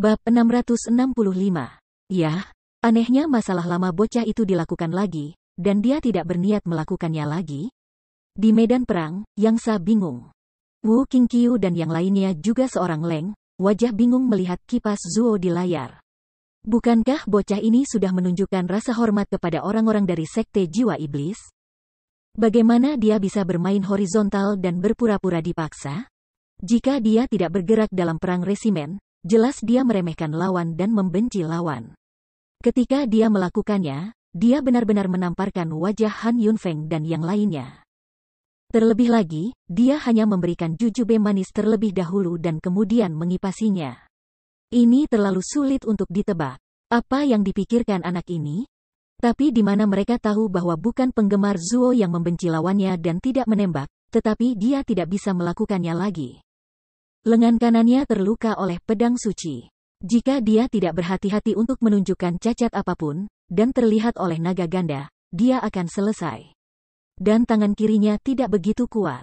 Bab 665. Yah, anehnya masalah lama bocah itu dilakukan lagi, dan dia tidak berniat melakukannya lagi. Di medan perang, Yang Sa bingung. Wu Qingqiu dan yang lainnya juga seorang Leng, wajah bingung melihat kipas Zuo di layar. Bukankah bocah ini sudah menunjukkan rasa hormat kepada orang-orang dari Sekte Jiwa Iblis? Bagaimana dia bisa bermain horizontal dan berpura-pura dipaksa? Jika dia tidak bergerak dalam perang resimen, jelas dia meremehkan lawan dan membenci lawan. Ketika dia melakukannya, dia benar-benar menamparkan wajah Han Yunfeng dan yang lainnya. Terlebih lagi, dia hanya memberikan jujube manis terlebih dahulu dan kemudian mengipasinya. Ini terlalu sulit untuk ditebak. Apa yang dipikirkan anak ini? Tapi di mana mereka tahu bahwa bukan penggemar Zuo yang membenci lawannya dan tidak menembak, tetapi dia tidak bisa melakukannya lagi. Lengan kanannya terluka oleh pedang suci. Jika dia tidak berhati-hati untuk menunjukkan cacat apapun, dan terlihat oleh naga ganda, dia akan selesai. Dan tangan kirinya tidak begitu kuat.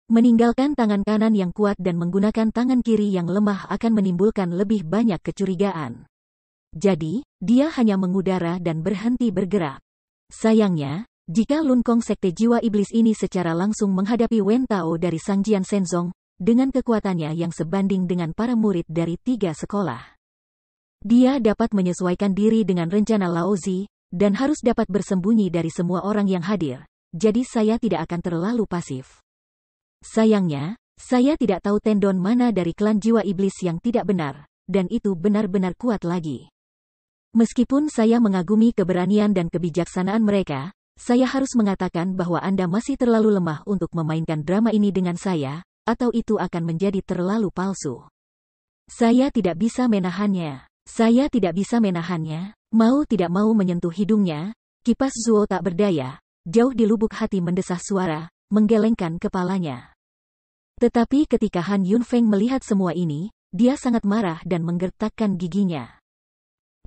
Meninggalkan tangan kanan yang kuat dan menggunakan tangan kiri yang lemah akan menimbulkan lebih banyak kecurigaan. Jadi, dia hanya mengudara dan berhenti bergerak. Sayangnya, jika Lun Kong Sekte Jiwa Iblis ini secara langsung menghadapi Wen Tao dari Sangjian Shenzong, dengan kekuatannya yang sebanding dengan para murid dari 3 sekolah. Dia dapat menyesuaikan diri dengan rencana Laozi, dan harus dapat bersembunyi dari semua orang yang hadir, jadi saya tidak akan terlalu pasif. Sayangnya, saya tidak tahu tendon mana dari klan Jiwa Iblis yang tidak benar, dan itu benar-benar kuat lagi. Meskipun saya mengagumi keberanian dan kebijaksanaan mereka, saya harus mengatakan bahwa Anda masih terlalu lemah untuk memainkan drama ini dengan saya, atau itu akan menjadi terlalu palsu. Saya tidak bisa menahannya. Saya tidak bisa menahannya. Mau tidak mau menyentuh hidungnya, kipas Zuo tak berdaya, jauh di lubuk hati mendesah suara, menggelengkan kepalanya. Tetapi ketika Han Yunfeng melihat semua ini, dia sangat marah dan menggertakkan giginya.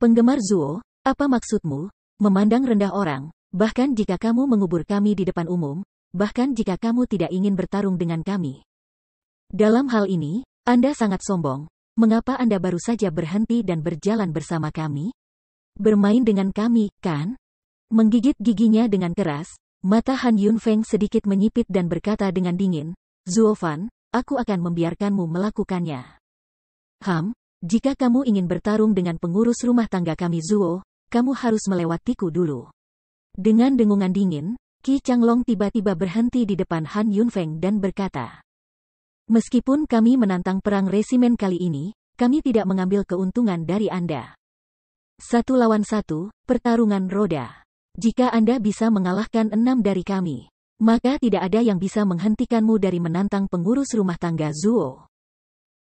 Penggemar Zuo, apa maksudmu? Memandang rendah orang, bahkan jika kamu mengubur kami di depan umum, bahkan jika kamu tidak ingin bertarung dengan kami. Dalam hal ini, Anda sangat sombong. Mengapa Anda baru saja berhenti dan berjalan bersama kami? Bermain dengan kami, kan? Menggigit giginya dengan keras, mata Han Yunfeng sedikit menyipit dan berkata dengan dingin, Zuo Fan, aku akan membiarkanmu melakukannya. Jika kamu ingin bertarung dengan pengurus rumah tangga kami Zuo, kamu harus melewatiku dulu. Dengan dengungan dingin, Qi Changlong tiba-tiba berhenti di depan Han Yunfeng dan berkata, meskipun kami menantang perang resimen kali ini, kami tidak mengambil keuntungan dari Anda. 1 lawan 1, pertarungan roda. Jika Anda bisa mengalahkan 6 dari kami, maka tidak ada yang bisa menghentikanmu dari menantang pengurus rumah tangga Zuo.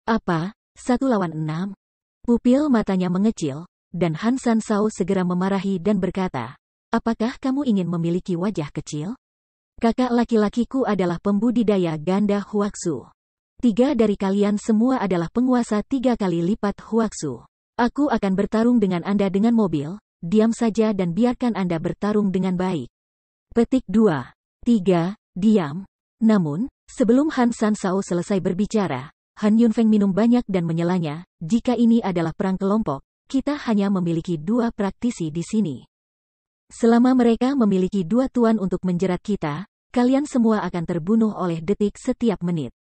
Apa? 1 lawan 6? Pupil matanya mengecil, dan Han San Shao segera memarahi dan berkata, apakah kamu ingin memiliki wajah kecil? Kakak laki-lakiku adalah pembudidaya ganda Huaxu. 3 dari kalian semua adalah penguasa 3 kali lipat Huaxu. Aku akan bertarung dengan Anda dengan mobil, diam saja dan biarkan Anda bertarung dengan baik. Petik 2. 3. Diam. Namun, sebelum Han San Shao selesai berbicara, Han Yunfeng minum banyak dan menyelanya, jika ini adalah perang kelompok, kita hanya memiliki 2 praktisi di sini. Selama mereka memiliki 2 tuan untuk menjerat kita, kalian semua akan terbunuh oleh detik setiap menit.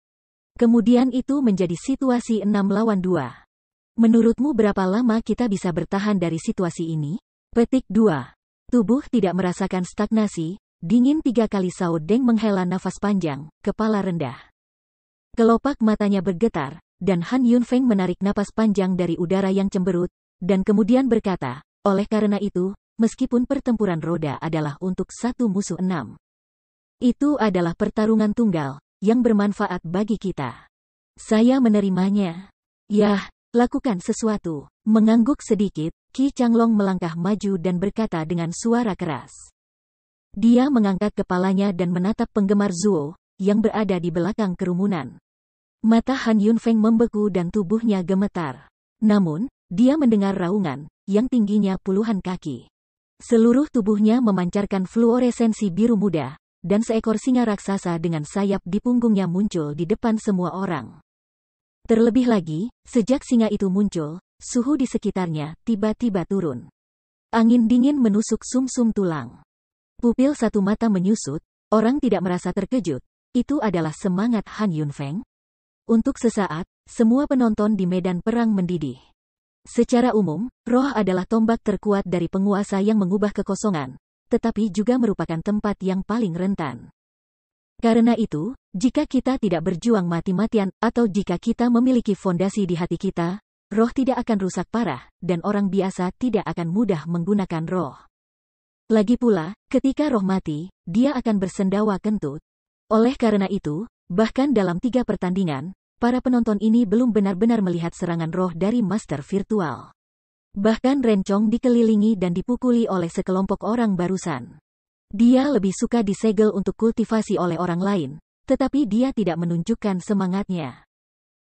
Kemudian itu menjadi situasi 6 lawan 2. Menurutmu berapa lama kita bisa bertahan dari situasi ini? Petik 2. Tubuh tidak merasakan stagnasi, dingin 3 kali Sao Deng menghela nafas panjang, kepala rendah. Kelopak matanya bergetar, dan Han Yunfeng menarik napas panjang dari udara yang cemberut, dan kemudian berkata, oleh karena itu, meskipun pertempuran roda adalah untuk 1 musuh 6. Itu adalah pertarungan tunggal, yang bermanfaat bagi kita. Saya menerimanya. Yah, lakukan sesuatu. Mengangguk sedikit, Qi Changlong melangkah maju dan berkata dengan suara keras. Dia mengangkat kepalanya dan menatap penggemar Zuo, yang berada di belakang kerumunan. Mata Han Yunfeng membeku dan tubuhnya gemetar. Namun, dia mendengar raungan, yang tingginya puluhan kaki. Seluruh tubuhnya memancarkan fluoresensi biru muda, dan seekor singa raksasa dengan sayap di punggungnya muncul di depan semua orang. Terlebih lagi, sejak singa itu muncul, suhu di sekitarnya tiba-tiba turun. Angin dingin menusuk sumsum tulang. Pupil satu mata menyusut, orang tidak merasa terkejut. Itu adalah semangat Han Yunfeng. Untuk sesaat, semua penonton di medan perang mendidih. Secara umum, roh adalah tombak terkuat dari penguasa yang mengubah kekosongan, tetapi juga merupakan tempat yang paling rentan. Karena itu, jika kita tidak berjuang mati-matian, atau jika kita memiliki fondasi di hati kita, roh tidak akan rusak parah, dan orang biasa tidak akan mudah menggunakan roh. Lagi pula, ketika roh mati, dia akan bersendawa kentut. Oleh karena itu, bahkan dalam 3 pertandingan, para penonton ini belum benar-benar melihat serangan roh dari master virtual. Bahkan Rencong dikelilingi dan dipukuli oleh sekelompok orang barusan. Dia lebih suka disegel untuk kultivasi oleh orang lain, tetapi dia tidak menunjukkan semangatnya.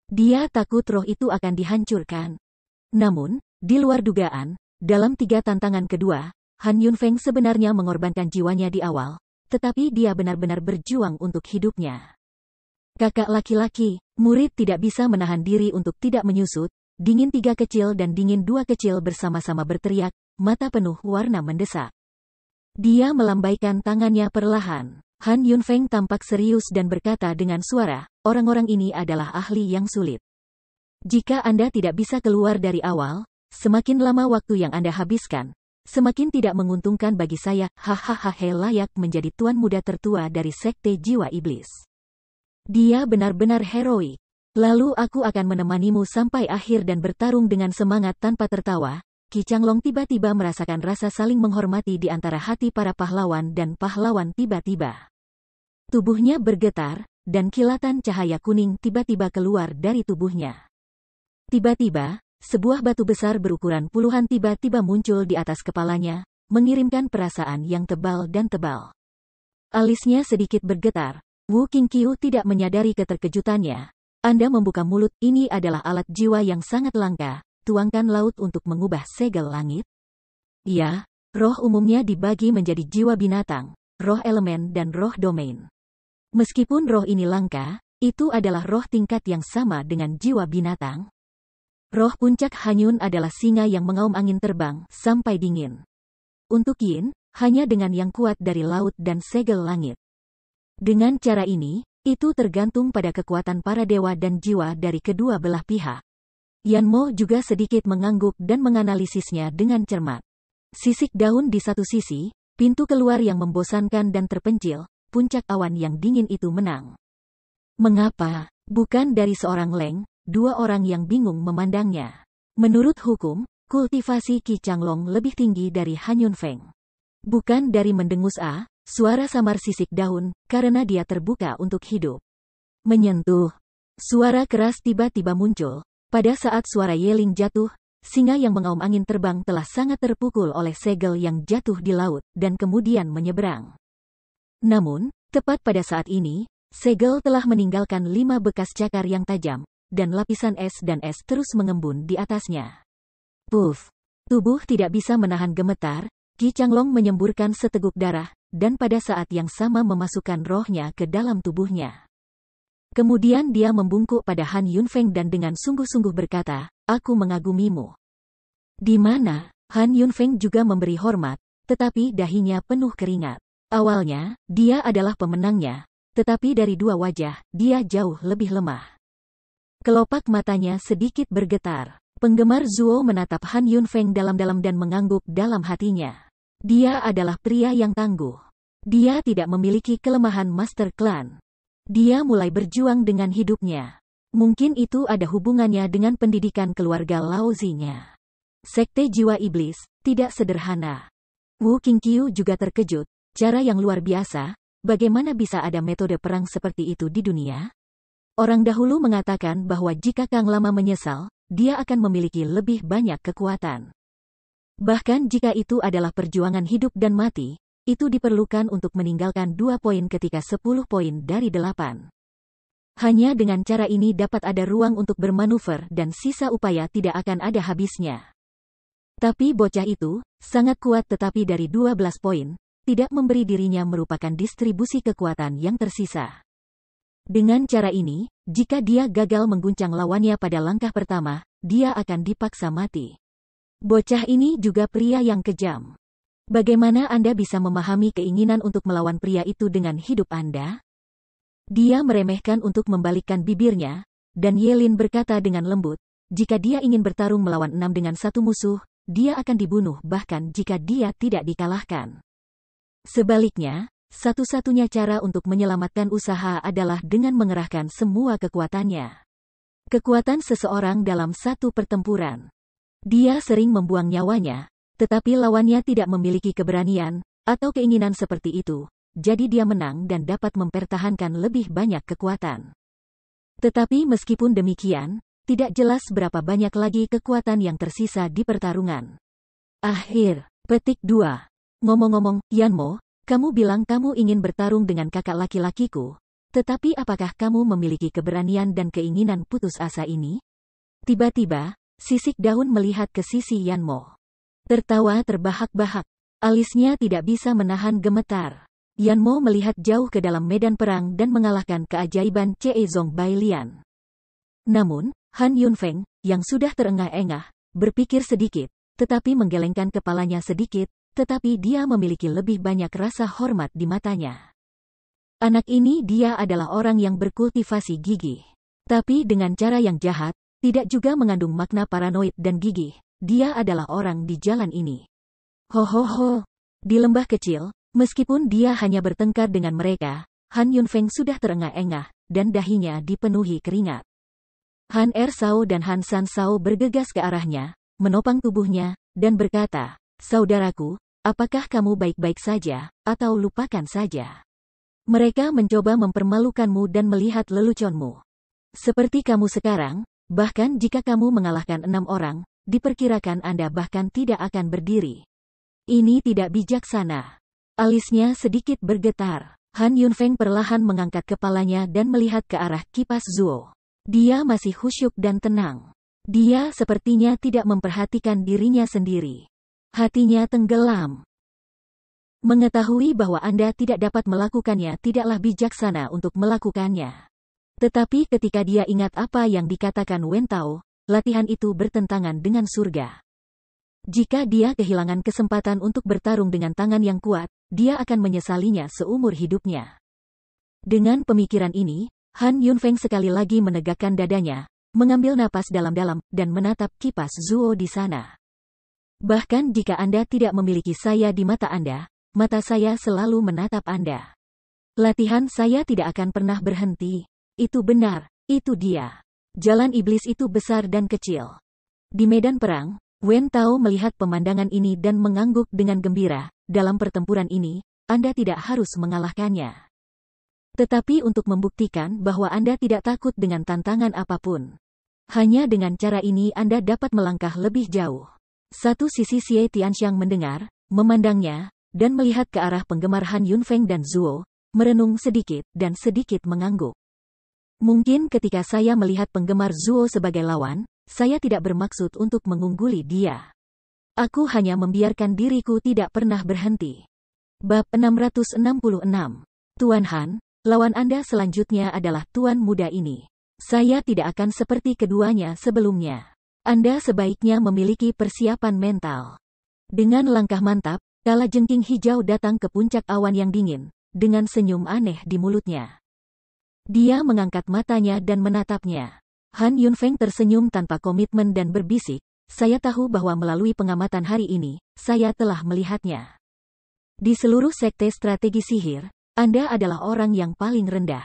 Dia takut roh itu akan dihancurkan. Namun, di luar dugaan, dalam 3 tantangan kedua, Han Yunfeng sebenarnya mengorbankan jiwanya di awal, tetapi dia benar-benar berjuang untuk hidupnya. Kakak laki-laki, murid tidak bisa menahan diri untuk tidak menyusut. Dingin 3 kecil dan dingin 2 kecil bersama-sama berteriak, mata penuh warna mendesak. Dia melambaikan tangannya perlahan. Han Yunfeng tampak serius dan berkata dengan suara, orang-orang ini adalah ahli yang sulit. Jika Anda tidak bisa keluar dari awal, semakin lama waktu yang Anda habiskan, semakin tidak menguntungkan bagi saya. Hahaha, layak menjadi tuan muda tertua dari sekte jiwa iblis. Dia benar-benar heroik. Lalu aku akan menemanimu sampai akhir dan bertarung dengan semangat tanpa tertawa. Qi Changlong tiba-tiba merasakan rasa saling menghormati di antara hati para pahlawan dan pahlawan tiba-tiba. Tubuhnya bergetar, dan kilatan cahaya kuning tiba-tiba keluar dari tubuhnya. Tiba-tiba, sebuah batu besar berukuran puluhan tiba-tiba muncul di atas kepalanya, mengirimkan perasaan yang tebal dan tebal. Alisnya sedikit bergetar. Wu Qingqiu tidak menyadari keterkejutannya. Anda membuka mulut, ini adalah alat jiwa yang sangat langka, tuangkan laut untuk mengubah segel langit? Ya, roh umumnya dibagi menjadi jiwa binatang, roh elemen dan roh domain. Meskipun roh ini langka, itu adalah roh tingkat yang sama dengan jiwa binatang. Roh puncak Hanyun adalah singa yang mengaum angin terbang sampai dingin. Untuk Yin, hanya dengan yang kuat dari laut dan segel langit. Dengan cara ini, itu tergantung pada kekuatan para dewa dan jiwa dari kedua belah pihak. Yan Mo juga sedikit mengangguk dan menganalisisnya dengan cermat. Sisik daun di satu sisi, pintu keluar yang membosankan dan terpencil, puncak awan yang dingin itu menang. Mengapa? Bukan dari seorang Leng, 2 orang yang bingung memandangnya. Menurut hukum, kultivasi Qi Changlong lebih tinggi dari Han Yunfeng. Bukan dari mendengus suara samar sisik daun, karena dia terbuka untuk hidup. Menyentuh. Suara keras tiba-tiba muncul. Pada saat suara Yeling jatuh, singa yang mengaum angin terbang telah sangat terpukul oleh segel yang jatuh di laut, dan kemudian menyeberang. Namun, tepat pada saat ini, segel telah meninggalkan 5 bekas cakar yang tajam, dan lapisan es dan es terus mengembun di atasnya. Puff! Tubuh tidak bisa menahan gemetar, Qi Changlong menyemburkan seteguk darah, dan pada saat yang sama memasukkan rohnya ke dalam tubuhnya. Kemudian dia membungkuk pada Han Yunfeng dan dengan sungguh-sungguh berkata, aku mengagumimu. Di mana? Han Yunfeng juga memberi hormat, tetapi dahinya penuh keringat. Awalnya, dia adalah pemenangnya, tetapi dari 2 wajah, dia jauh lebih lemah. Kelopak matanya sedikit bergetar. Penggemar Zuo menatap Han Yunfeng dalam-dalam dan mengangguk dalam hatinya. Dia adalah pria yang tangguh. Dia tidak memiliki kelemahan master klan. Dia mulai berjuang dengan hidupnya. Mungkin itu ada hubungannya dengan pendidikan keluarga Laozi-nya. Sekte jiwa iblis, tidak sederhana. Wu Qingqiu juga terkejut, cara yang luar biasa, bagaimana bisa ada metode perang seperti itu di dunia? Orang dahulu mengatakan bahwa jika Kang Lama menyesal, dia akan memiliki lebih banyak kekuatan. Bahkan jika itu adalah perjuangan hidup dan mati, itu diperlukan untuk meninggalkan 2 poin ketika 10 poin dari 8. Hanya dengan cara ini dapat ada ruang untuk bermanuver dan sisa upaya tidak akan ada habisnya. Tapi bocah itu, sangat kuat tetapi dari 12 poin, tidak memberi dirinya merupakan distribusi kekuatan yang tersisa. Dengan cara ini, jika dia gagal mengguncang lawannya pada langkah pertama, dia akan dipaksa mati. Bocah ini juga pria yang kejam. Bagaimana Anda bisa memahami keinginan untuk melawan pria itu dengan hidup Anda? Dia meremehkan untuk membalikkan bibirnya, dan Yelin berkata dengan lembut, jika dia ingin bertarung melawan 6 dengan 1 musuh, dia akan dibunuh bahkan jika dia tidak dikalahkan. Sebaliknya, satu-satunya cara untuk menyelamatkan usaha adalah dengan mengerahkan semua kekuatannya. Kekuatan seseorang dalam satu pertempuran. Dia sering membuang nyawanya, tetapi lawannya tidak memiliki keberanian atau keinginan seperti itu, jadi dia menang dan dapat mempertahankan lebih banyak kekuatan. Tetapi meskipun demikian, tidak jelas berapa banyak lagi kekuatan yang tersisa di pertarungan. Akhir. Petik 2. Ngomong-ngomong, Yanmo, kamu bilang kamu ingin bertarung dengan kakak laki-lakiku, tetapi apakah kamu memiliki keberanian dan keinginan putus asa ini? Tiba-tiba, sisik daun melihat ke sisi Yanmo. Tertawa terbahak-bahak. Alisnya tidak bisa menahan gemetar. Yanmo melihat jauh ke dalam medan perang dan mengalahkan keajaiban Ceizong Bailian. Namun, Han Yunfeng, yang sudah terengah-engah, berpikir sedikit, tetapi menggelengkan kepalanya sedikit, tetapi dia memiliki lebih banyak rasa hormat di matanya. Anak ini dia adalah orang yang berkultivasi gigih. Tapi dengan cara yang jahat, tidak juga mengandung makna paranoid dan gigih. Dia adalah orang di jalan ini. Ho. Di lembah kecil, meskipun dia hanya bertengkar dengan mereka, Han Yunfeng sudah terengah-engah, dan dahinya dipenuhi keringat. Han Er Sao dan Han San Sao bergegas ke arahnya, menopang tubuhnya, dan berkata, saudaraku, apakah kamu baik-baik saja, atau lupakan saja? Mereka mencoba mempermalukanmu dan melihat leluconmu. Seperti kamu sekarang, bahkan jika kamu mengalahkan 6 orang, diperkirakan Anda bahkan tidak akan berdiri. Ini tidak bijaksana. Alisnya sedikit bergetar. Han Yunfeng perlahan mengangkat kepalanya dan melihat ke arah kipas Zuo. Dia masih khusyuk dan tenang. Dia sepertinya tidak memperhatikan dirinya sendiri. Hatinya tenggelam. Mengetahui bahwa Anda tidak dapat melakukannya tidaklah bijaksana untuk melakukannya. Tetapi ketika dia ingat apa yang dikatakan Wen Tao, latihan itu bertentangan dengan surga. Jika dia kehilangan kesempatan untuk bertarung dengan tangan yang kuat, dia akan menyesalinya seumur hidupnya. Dengan pemikiran ini, Han Yunfeng sekali lagi menegakkan dadanya, mengambil napas dalam-dalam, dan menatap kipas Zuo di sana. Bahkan jika Anda tidak memiliki saya di mata Anda, mata saya selalu menatap Anda. Latihan saya tidak akan pernah berhenti. Itu benar, itu dia. Jalan iblis itu besar dan kecil. Di medan perang, Wen Tao melihat pemandangan ini dan mengangguk dengan gembira. Dalam pertempuran ini, Anda tidak harus mengalahkannya. Tetapi untuk membuktikan bahwa Anda tidak takut dengan tantangan apapun. Hanya dengan cara ini Anda dapat melangkah lebih jauh. Satu sisi Xie Tianxiang mendengar, memandangnya, dan melihat ke arah penggemar Han Yunfeng dan Zuo, merenung sedikit dan sedikit mengangguk. Mungkin ketika saya melihat penggemar Zuo sebagai lawan, saya tidak bermaksud untuk mengungguli dia. Aku hanya membiarkan diriku tidak pernah berhenti. Bab 666. Tuan Han, lawan Anda selanjutnya adalah tuan muda ini. Saya tidak akan seperti keduanya sebelumnya. Anda sebaiknya memiliki persiapan mental. Dengan langkah mantap, kalajengking hijau datang ke puncak awan yang dingin, dengan senyum aneh di mulutnya. Dia mengangkat matanya dan menatapnya. Han Yunfeng tersenyum tanpa komitmen dan berbisik, saya tahu bahwa melalui pengamatan hari ini, saya telah melihatnya. Di seluruh sekte strategi sihir, Anda adalah orang yang paling rendah.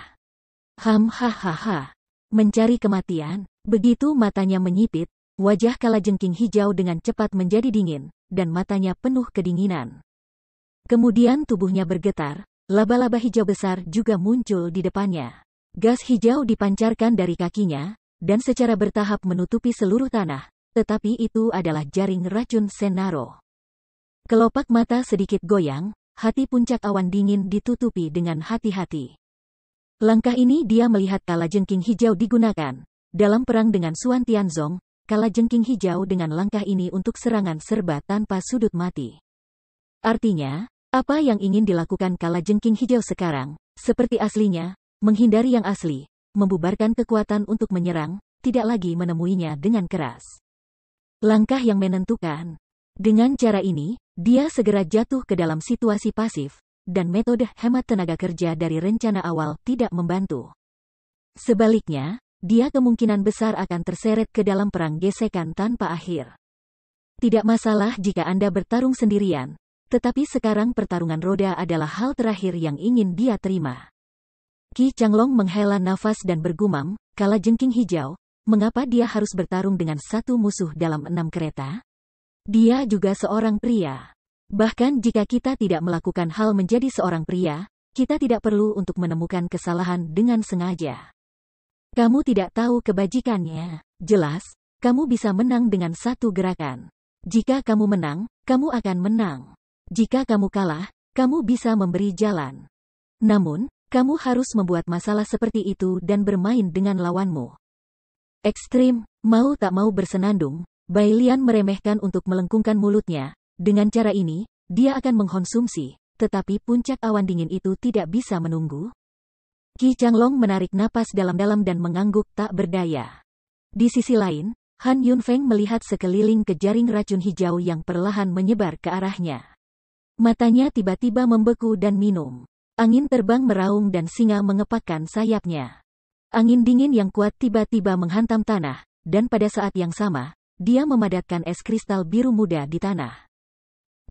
Hahaha. Mencari kematian, begitu matanya menyipit, wajah kalajengking hijau dengan cepat menjadi dingin, dan matanya penuh kedinginan. Kemudian tubuhnya bergetar, laba-laba hijau besar juga muncul di depannya. Gas hijau dipancarkan dari kakinya, dan secara bertahap menutupi seluruh tanah, tetapi itu adalah jaring racun Senaro. Kelopak mata sedikit goyang, hati puncak awan dingin ditutupi dengan hati-hati. Langkah ini dia melihat kalajengking hijau digunakan. Dalam perang dengan Suan Tianzong, kalajengking hijau dengan langkah ini untuk serangan serba tanpa sudut mati. Artinya, apa yang ingin dilakukan kalajengking hijau sekarang, seperti aslinya, menghindari yang asli, membubarkan kekuatan untuk menyerang, tidak lagi menemuinya dengan keras. Langkah yang menentukan. Dengan cara ini, dia segera jatuh ke dalam situasi pasif, dan metode hemat tenaga kerja dari rencana awal tidak membantu. Sebaliknya, dia kemungkinan besar akan terseret ke dalam perang gesekan tanpa akhir. Tidak masalah jika Anda bertarung sendirian, tetapi sekarang pertarungan roda adalah hal terakhir yang ingin dia terima. Qi Changlong menghela nafas dan bergumam, kalajengking hijau, mengapa dia harus bertarung dengan satu musuh dalam 6 kereta? Dia juga seorang pria. Bahkan jika kita tidak melakukan hal menjadi seorang pria, kita tidak perlu untuk menemukan kesalahan dengan sengaja. Kamu tidak tahu kebajikannya. Jelas, kamu bisa menang dengan satu gerakan. Jika kamu menang, kamu akan menang. Jika kamu kalah, kamu bisa memberi jalan. Namun, kamu harus membuat masalah seperti itu dan bermain dengan lawanmu. Ekstrim, mau tak mau bersenandung, Bai Lian meremehkan untuk melengkungkan mulutnya. Dengan cara ini, dia akan mengkonsumsi, tetapi puncak awan dingin itu tidak bisa menunggu. Qi Changlong menarik napas dalam-dalam dan mengangguk tak berdaya. Di sisi lain, Han Yunfeng melihat sekeliling ke jaring racun hijau yang perlahan menyebar ke arahnya. Matanya tiba-tiba membeku dan minum. Angin terbang meraung dan singa mengepakkan sayapnya. Angin dingin yang kuat tiba-tiba menghantam tanah, dan pada saat yang sama, dia memadatkan es kristal biru muda di tanah.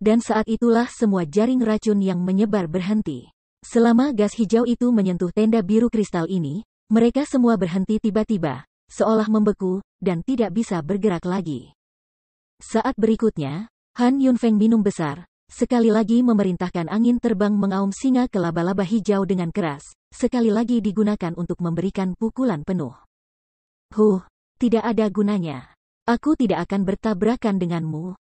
Dan saat itulah semua jaring racun yang menyebar berhenti. Selama gas hijau itu menyentuh tenda biru kristal ini, mereka semua berhenti tiba-tiba, seolah membeku, dan tidak bisa bergerak lagi. Saat berikutnya, Han Yunfeng minum besar, sekali lagi memerintahkan angin terbang mengaum singa ke laba-laba hijau dengan keras, sekali lagi digunakan untuk memberikan pukulan penuh. Tidak ada gunanya. Aku tidak akan bertabrakan denganmu.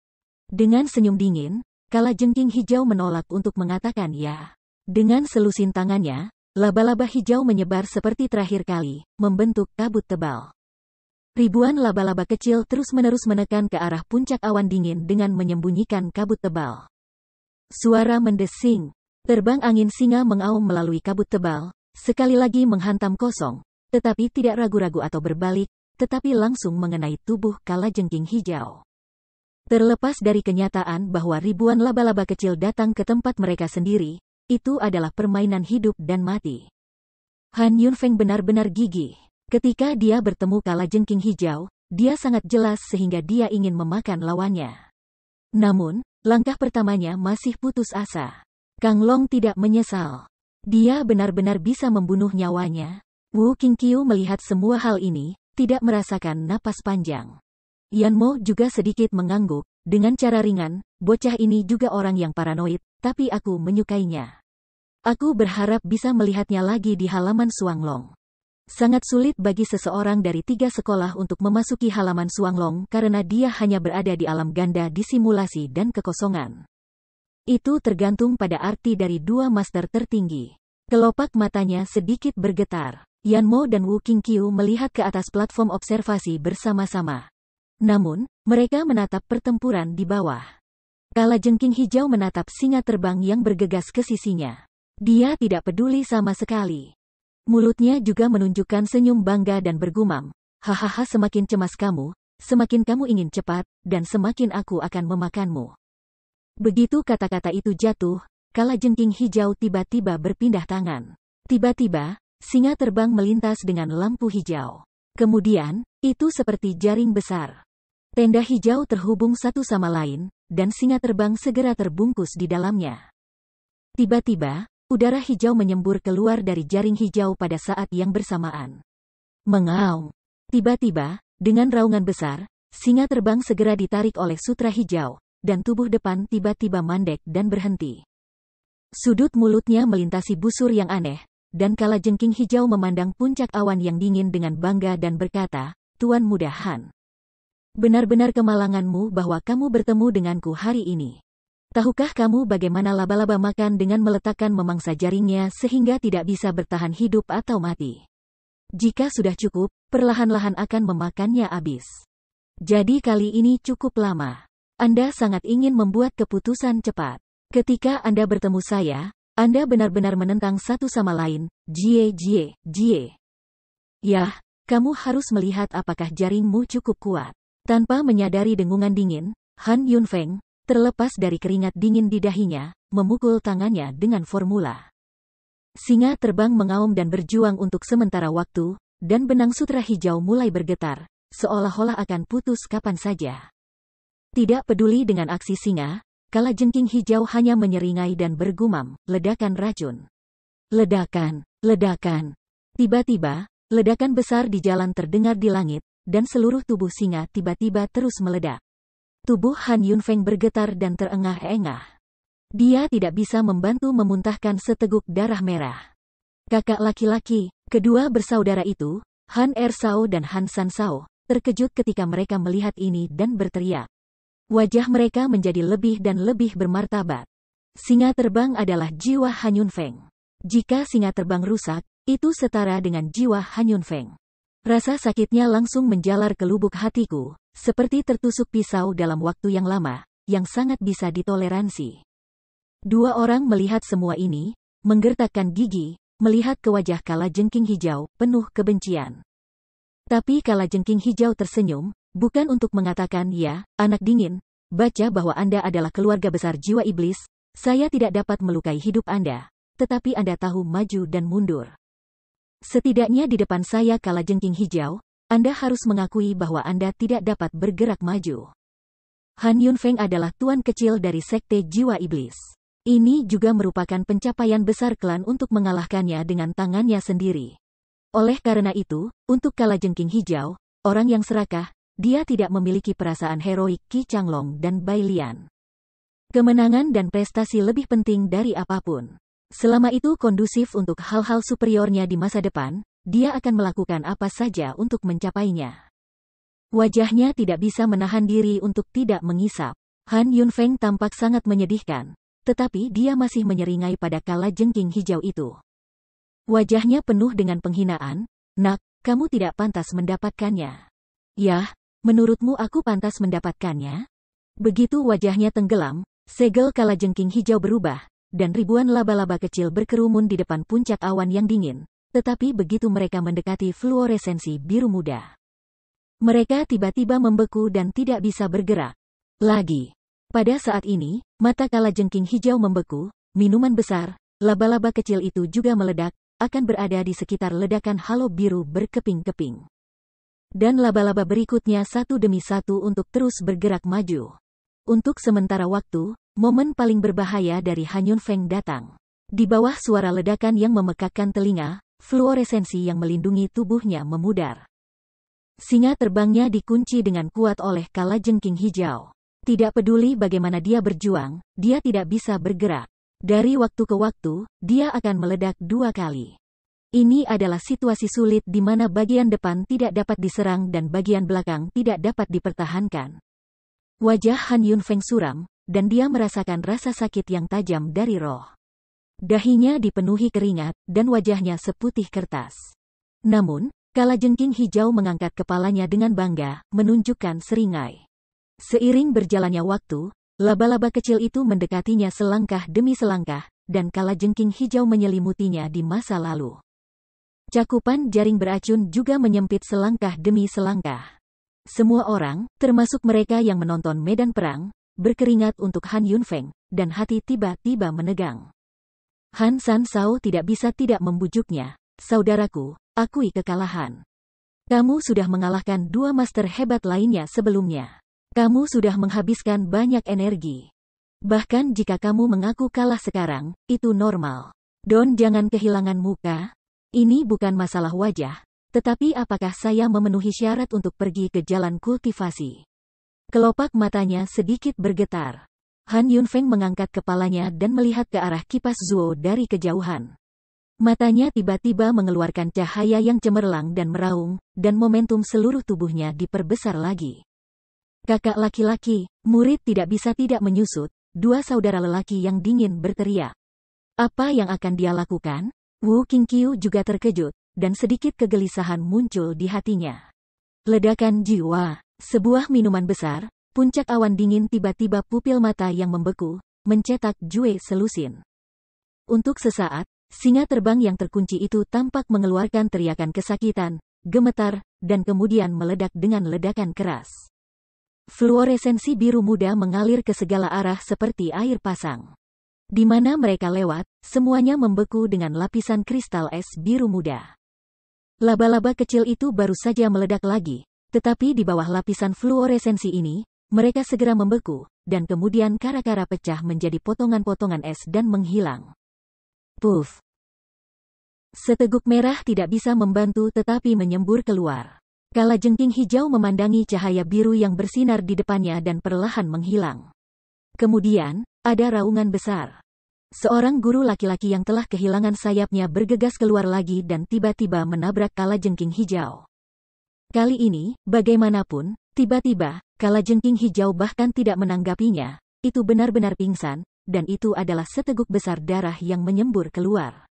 Dengan senyum dingin, kalajengking hijau menolak untuk mengatakan ya. Dengan selusin tangannya, laba-laba hijau menyebar seperti terakhir kali, membentuk kabut tebal. Ribuan laba-laba kecil terus-menerus menekan ke arah puncak awan dingin dengan menyembunyikan kabut tebal. Suara mendesing. Terbang angin singa mengaum melalui kabut tebal, sekali lagi menghantam kosong, tetapi tidak ragu-ragu atau berbalik, tetapi langsung mengenai tubuh kalajengking hijau. Terlepas dari kenyataan bahwa ribuan laba-laba kecil datang ke tempat mereka sendiri, itu adalah permainan hidup dan mati. Han Yunfeng benar-benar gigih. Ketika dia bertemu kalajengking hijau, dia sangat jelas sehingga dia ingin memakan lawannya. Namun, langkah pertamanya masih putus asa. Kang Long tidak menyesal. Dia benar-benar bisa membunuh nyawanya. Wu Qingqiu melihat semua hal ini, tidak merasakan napas panjang. Yan Mo juga sedikit mengangguk, dengan cara ringan, bocah ini juga orang yang paranoid, tapi aku menyukainya. Aku berharap bisa melihatnya lagi di halaman Suanglong. Sangat sulit bagi seseorang dari 3 sekolah untuk memasuki halaman Suanglong karena dia hanya berada di alam ganda di simulasi dan kekosongan. Itu tergantung pada arti dari 2 master tertinggi. Kelopak matanya sedikit bergetar. Yan Mo dan Wu Qingqiu melihat ke atas platform observasi bersama-sama. Namun, mereka menatap pertempuran di bawah. Kalajengking hijau menatap singa terbang yang bergegas ke sisinya. Dia tidak peduli sama sekali. Mulutnya juga menunjukkan senyum bangga dan bergumam, hahaha semakin cemas kamu, semakin kamu ingin cepat, dan semakin aku akan memakanmu. Begitu kata-kata itu jatuh, kalajengking hijau tiba-tiba berpindah tangan. Tiba-tiba, singa terbang melintas dengan lampu hijau. Kemudian, itu seperti jaring besar. Tenda hijau terhubung satu sama lain, dan singa terbang segera terbungkus di dalamnya. Tiba-tiba, udara hijau menyembur keluar dari jaring hijau pada saat yang bersamaan. Mengaum. Tiba-tiba, dengan raungan besar, singa terbang segera ditarik oleh sutra hijau, dan tubuh depan tiba-tiba mandek dan berhenti. Sudut mulutnya melintasi busur yang aneh, dan kalajengking hijau memandang puncak awan yang dingin dengan bangga dan berkata, Tuan Muda Han. Benar-benar kemalanganmu bahwa kamu bertemu denganku hari ini. Tahukah kamu bagaimana laba-laba makan dengan meletakkan memangsa jaringnya sehingga tidak bisa bertahan hidup atau mati? Jika sudah cukup, perlahan-lahan akan memakannya habis. Jadi kali ini cukup lama. Anda sangat ingin membuat keputusan cepat. Ketika Anda bertemu saya, Anda benar-benar menentang satu sama lain, jie. Yah, kamu harus melihat apakah jaringmu cukup kuat. Tanpa menyadari dengungan dingin, Han Yunfeng, terlepas dari keringat dingin di dahinya, memukul tangannya dengan formula. Singa terbang mengaum dan berjuang untuk sementara waktu, dan benang sutra hijau mulai bergetar, seolah-olah akan putus kapan saja. Tidak peduli dengan aksi singa, kalajengking hijau hanya menyeringai dan bergumam, ledakan racun. Ledakan, ledakan. Tiba-tiba, ledakan besar di jalan terdengar di langit, dan seluruh tubuh singa tiba-tiba terus meledak. Tubuh Han Yunfeng bergetar dan terengah-engah. Dia tidak bisa membantu memuntahkan seteguk darah merah. Kakak laki-laki, kedua bersaudara itu, Han Ersao dan Han Sansao, terkejut ketika mereka melihat ini dan berteriak. Wajah mereka menjadi lebih dan lebih bermartabat. Singa terbang adalah jiwa Han Yunfeng. Jika singa terbang rusak, itu setara dengan jiwa Han Yunfeng. Rasa sakitnya langsung menjalar ke lubuk hatiku, seperti tertusuk pisau dalam waktu yang lama, yang sangat bisa ditoleransi. Dua orang melihat semua ini, menggertakkan gigi, melihat ke wajah kalajengking hijau, penuh kebencian. Tapi kalajengking hijau tersenyum, bukan untuk mengatakan ya, anak dingin, baca bahwa Anda adalah keluarga besar jiwa iblis, saya tidak dapat melukai hidup Anda, tetapi Anda tahu maju dan mundur. Setidaknya di depan saya kalajengking hijau, Anda harus mengakui bahwa Anda tidak dapat bergerak maju. Han Yunfeng adalah tuan kecil dari sekte jiwa iblis. Ini juga merupakan pencapaian besar klan untuk mengalahkannya dengan tangannya sendiri. Oleh karena itu, untuk kalajengking hijau, orang yang serakah, dia tidak memiliki perasaan heroik Qi Changlong dan Bai Lian. Kemenangan dan prestasi lebih penting dari apapun. Selama itu kondusif untuk hal-hal superiornya di masa depan, dia akan melakukan apa saja untuk mencapainya. Wajahnya tidak bisa menahan diri untuk tidak mengisap. Han Yunfeng tampak sangat menyedihkan, tetapi dia masih menyeringai pada kalajengking hijau itu. Wajahnya penuh dengan penghinaan, "Nak, kamu tidak pantas mendapatkannya." "Yah, menurutmu aku pantas mendapatkannya?" Begitu wajahnya tenggelam, segel kalajengking hijau berubah, dan ribuan laba-laba kecil berkerumun di depan puncak awan yang dingin, tetapi begitu mereka mendekati fluoresensi biru muda, mereka tiba-tiba membeku dan tidak bisa bergerak lagi. Pada saat ini, mata kalajengking hijau membeku, minuman besar, laba-laba kecil itu juga meledak, akan berada di sekitar ledakan halo biru berkeping-keping. Dan laba-laba berikutnya satu demi satu untuk terus bergerak maju. Untuk sementara waktu, momen paling berbahaya dari Han Yunfeng datang. Di bawah suara ledakan yang memekakkan telinga, fluoresensi yang melindungi tubuhnya memudar. Singa terbangnya dikunci dengan kuat oleh kalajengking hijau. Tidak peduli bagaimana dia berjuang, dia tidak bisa bergerak. Dari waktu ke waktu, dia akan meledak 2 kali. Ini adalah situasi sulit di mana bagian depan tidak dapat diserang dan bagian belakang tidak dapat dipertahankan. Wajah Han Yunfeng suram, dan dia merasakan rasa sakit yang tajam dari roh. Dahinya dipenuhi keringat, dan wajahnya seputih kertas. Namun, kalajengking hijau mengangkat kepalanya dengan bangga, menunjukkan seringai. Seiring berjalannya waktu, laba-laba kecil itu mendekatinya selangkah demi selangkah, dan kalajengking hijau menyelimutinya di masa lalu. Cakupan jaring beracun juga menyempit selangkah demi selangkah. Semua orang, termasuk mereka yang menonton medan perang, berkeringat untuk Han Yunfeng, dan hati tiba-tiba menegang. Han Sansao tidak bisa tidak membujuknya. "Saudaraku, akui kekalahan. Kamu sudah mengalahkan 2 master hebat lainnya sebelumnya. Kamu sudah menghabiskan banyak energi. Bahkan jika kamu mengaku kalah sekarang, itu normal. Don, jangan kehilangan muka. Ini bukan masalah wajah, tetapi apakah saya memenuhi syarat untuk pergi ke jalan kultivasi?" Kelopak matanya sedikit bergetar. Han Yunfeng mengangkat kepalanya dan melihat ke arah kipas Zuo dari kejauhan. Matanya tiba-tiba mengeluarkan cahaya yang cemerlang dan meraung, dan momentum seluruh tubuhnya diperbesar lagi. "Kakak laki-laki," murid tidak bisa tidak menyusut, 2 saudara lelaki yang dingin berteriak. Apa yang akan dia lakukan? Wu Qingqiu juga terkejut, dan sedikit kegelisahan muncul di hatinya. Ledakan jiwa. Sebuah minuman besar, puncak awan dingin tiba-tiba pupil mata yang membeku, mencetak Jue selusin. Untuk sesaat, singa terbang yang terkunci itu tampak mengeluarkan teriakan kesakitan, gemetar, dan kemudian meledak dengan ledakan keras. Fluoresensi biru muda mengalir ke segala arah seperti air pasang. Di mana mereka lewat, semuanya membeku dengan lapisan kristal es biru muda. Laba-laba kecil itu baru saja meledak lagi, tetapi di bawah lapisan fluoresensi ini, mereka segera membeku, dan kemudian kara-kara pecah menjadi potongan-potongan es dan menghilang. Puff! Seteguk merah tidak bisa membantu tetapi menyembur keluar. Kalajengking hijau memandangi cahaya biru yang bersinar di depannya dan perlahan menghilang. Kemudian, ada raungan besar. Seorang guru laki-laki yang telah kehilangan sayapnya bergegas keluar lagi dan tiba-tiba menabrak kalajengking hijau. Kali ini, bagaimanapun, tiba-tiba, kalajengking hijau bahkan tidak menanggapinya. Itu benar-benar pingsan, dan itu adalah seteguk besar darah yang menyembur keluar.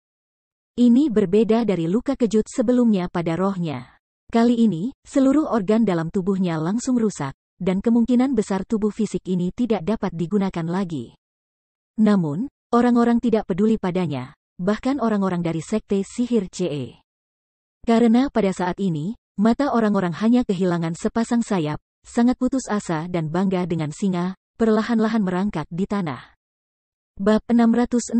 Ini berbeda dari luka kejut sebelumnya pada rohnya. Kali ini, seluruh organ dalam tubuhnya langsung rusak, dan kemungkinan besar tubuh fisik ini tidak dapat digunakan lagi. Namun, orang-orang tidak peduli padanya, bahkan orang-orang dari sekte sihir CE. Karena pada saat ini, mata orang-orang hanya kehilangan sepasang sayap, sangat putus asa dan bangga dengan singa, perlahan-lahan merangkak di tanah. Bab 667.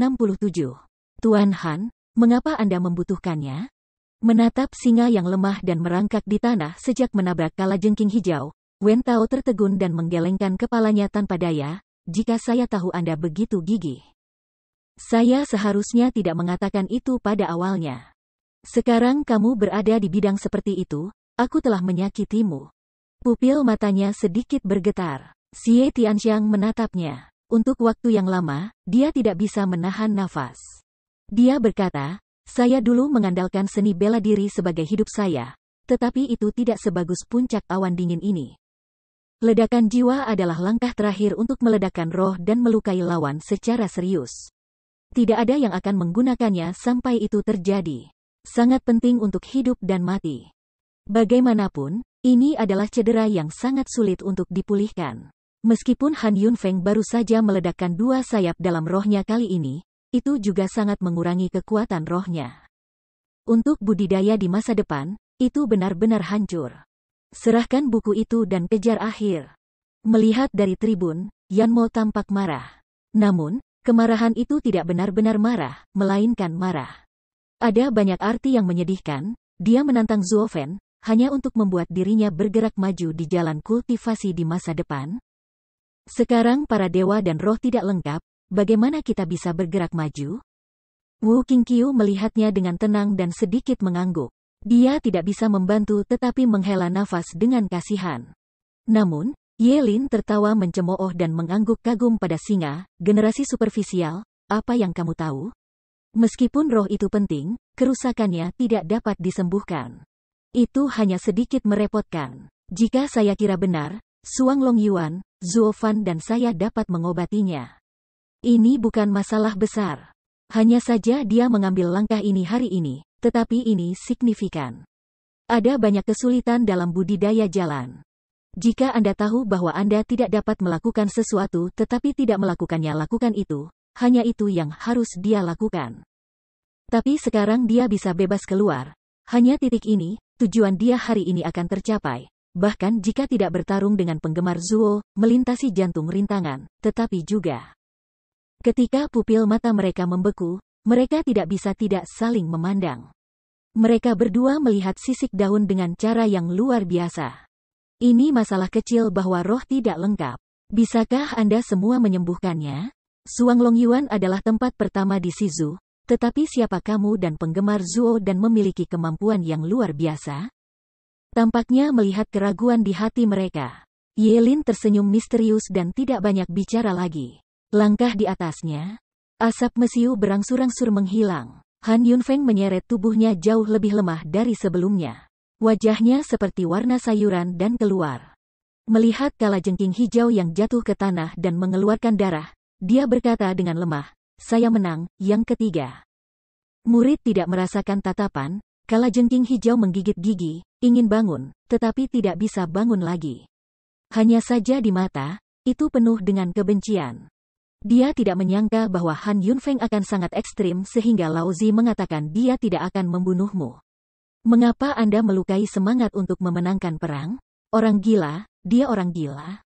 Tuan Han, mengapa Anda membutuhkannya? Menatap singa yang lemah dan merangkak di tanah sejak menabrak kalajengking hijau, Wen Tao tertegun dan menggelengkan kepalanya tanpa daya. Jika saya tahu Anda begitu gigih. Saya seharusnya tidak mengatakan itu pada awalnya. Sekarang kamu berada di bidang seperti itu, aku telah menyakitimu. Pupil matanya sedikit bergetar. Xie Tianxiang menatapnya. Untuk waktu yang lama, dia tidak bisa menahan nafas. Dia berkata, saya dulu mengandalkan seni bela diri sebagai hidup saya, tetapi itu tidak sebagus puncak awan dingin ini. Ledakan jiwa adalah langkah terakhir untuk meledakkan roh dan melukai lawan secara serius. Tidak ada yang akan menggunakannya sampai itu terjadi. Sangat penting untuk hidup dan mati. Bagaimanapun, ini adalah cedera yang sangat sulit untuk dipulihkan. Meskipun Han Yunfeng baru saja meledakkan 2 sayap dalam rohnya kali ini, itu juga sangat mengurangi kekuatan rohnya. Untuk budidaya di masa depan, itu benar-benar hancur. Serahkan buku itu dan kejar akhir. Melihat dari tribun, Yanmo tampak marah. Namun, kemarahan itu tidak benar-benar marah, melainkan marah. Ada banyak arti yang menyedihkan, dia menantang Zuo Fen, hanya untuk membuat dirinya bergerak maju di jalan kultivasi di masa depan. Sekarang para dewa dan roh tidak lengkap, bagaimana kita bisa bergerak maju? Wu Qingqiu melihatnya dengan tenang dan sedikit mengangguk. Dia tidak bisa membantu tetapi menghela nafas dengan kasihan. Namun, Ye Lin tertawa mencemooh dan mengangguk kagum pada singa, generasi superficial, apa yang kamu tahu? Meskipun roh itu penting, kerusakannya tidak dapat disembuhkan. Itu hanya sedikit merepotkan. Jika saya kira benar, Suang Long Yuan, Zuo Fan dan saya dapat mengobatinya. Ini bukan masalah besar. Hanya saja dia mengambil langkah ini hari ini, tetapi ini signifikan. Ada banyak kesulitan dalam budidaya jalan. Jika Anda tahu bahwa Anda tidak dapat melakukan sesuatu tetapi tidak melakukannya, lakukan itu, hanya itu yang harus dia lakukan. Tapi sekarang dia bisa bebas keluar. Hanya titik ini, tujuan dia hari ini akan tercapai. Bahkan jika tidak bertarung dengan penggemar Zuo, melintasi jantung rintangan, tetapi juga. Ketika pupil mata mereka membeku, mereka tidak bisa tidak saling memandang. Mereka berdua melihat sisik daun dengan cara yang luar biasa. Ini masalah kecil bahwa roh tidak lengkap. Bisakah Anda semua menyembuhkannya? Suang Long Yuan adalah tempat pertama di Shizu, tetapi siapa kamu dan penggemar Zuo dan memiliki kemampuan yang luar biasa? Tampaknya melihat keraguan di hati mereka. Ye Lin tersenyum misterius dan tidak banyak bicara lagi. Langkah di atasnya, asap mesiu berangsur-angsur menghilang. Han Yunfeng menyeret tubuhnya jauh lebih lemah dari sebelumnya. Wajahnya seperti warna sayuran dan keluar. Melihat kalajengking hijau yang jatuh ke tanah dan mengeluarkan darah, dia berkata dengan lemah, saya menang, yang ketiga. Murid tidak merasakan tatapan, kalajengking hijau menggigit gigi, ingin bangun, tetapi tidak bisa bangun lagi. Hanya saja di mata, itu penuh dengan kebencian. Dia tidak menyangka bahwa Han Yunfeng akan sangat ekstrim sehingga Lao Zi mengatakan dia tidak akan membunuhmu. Mengapa Anda melukai semangat untuk memenangkan perang? Orang gila, dia orang gila.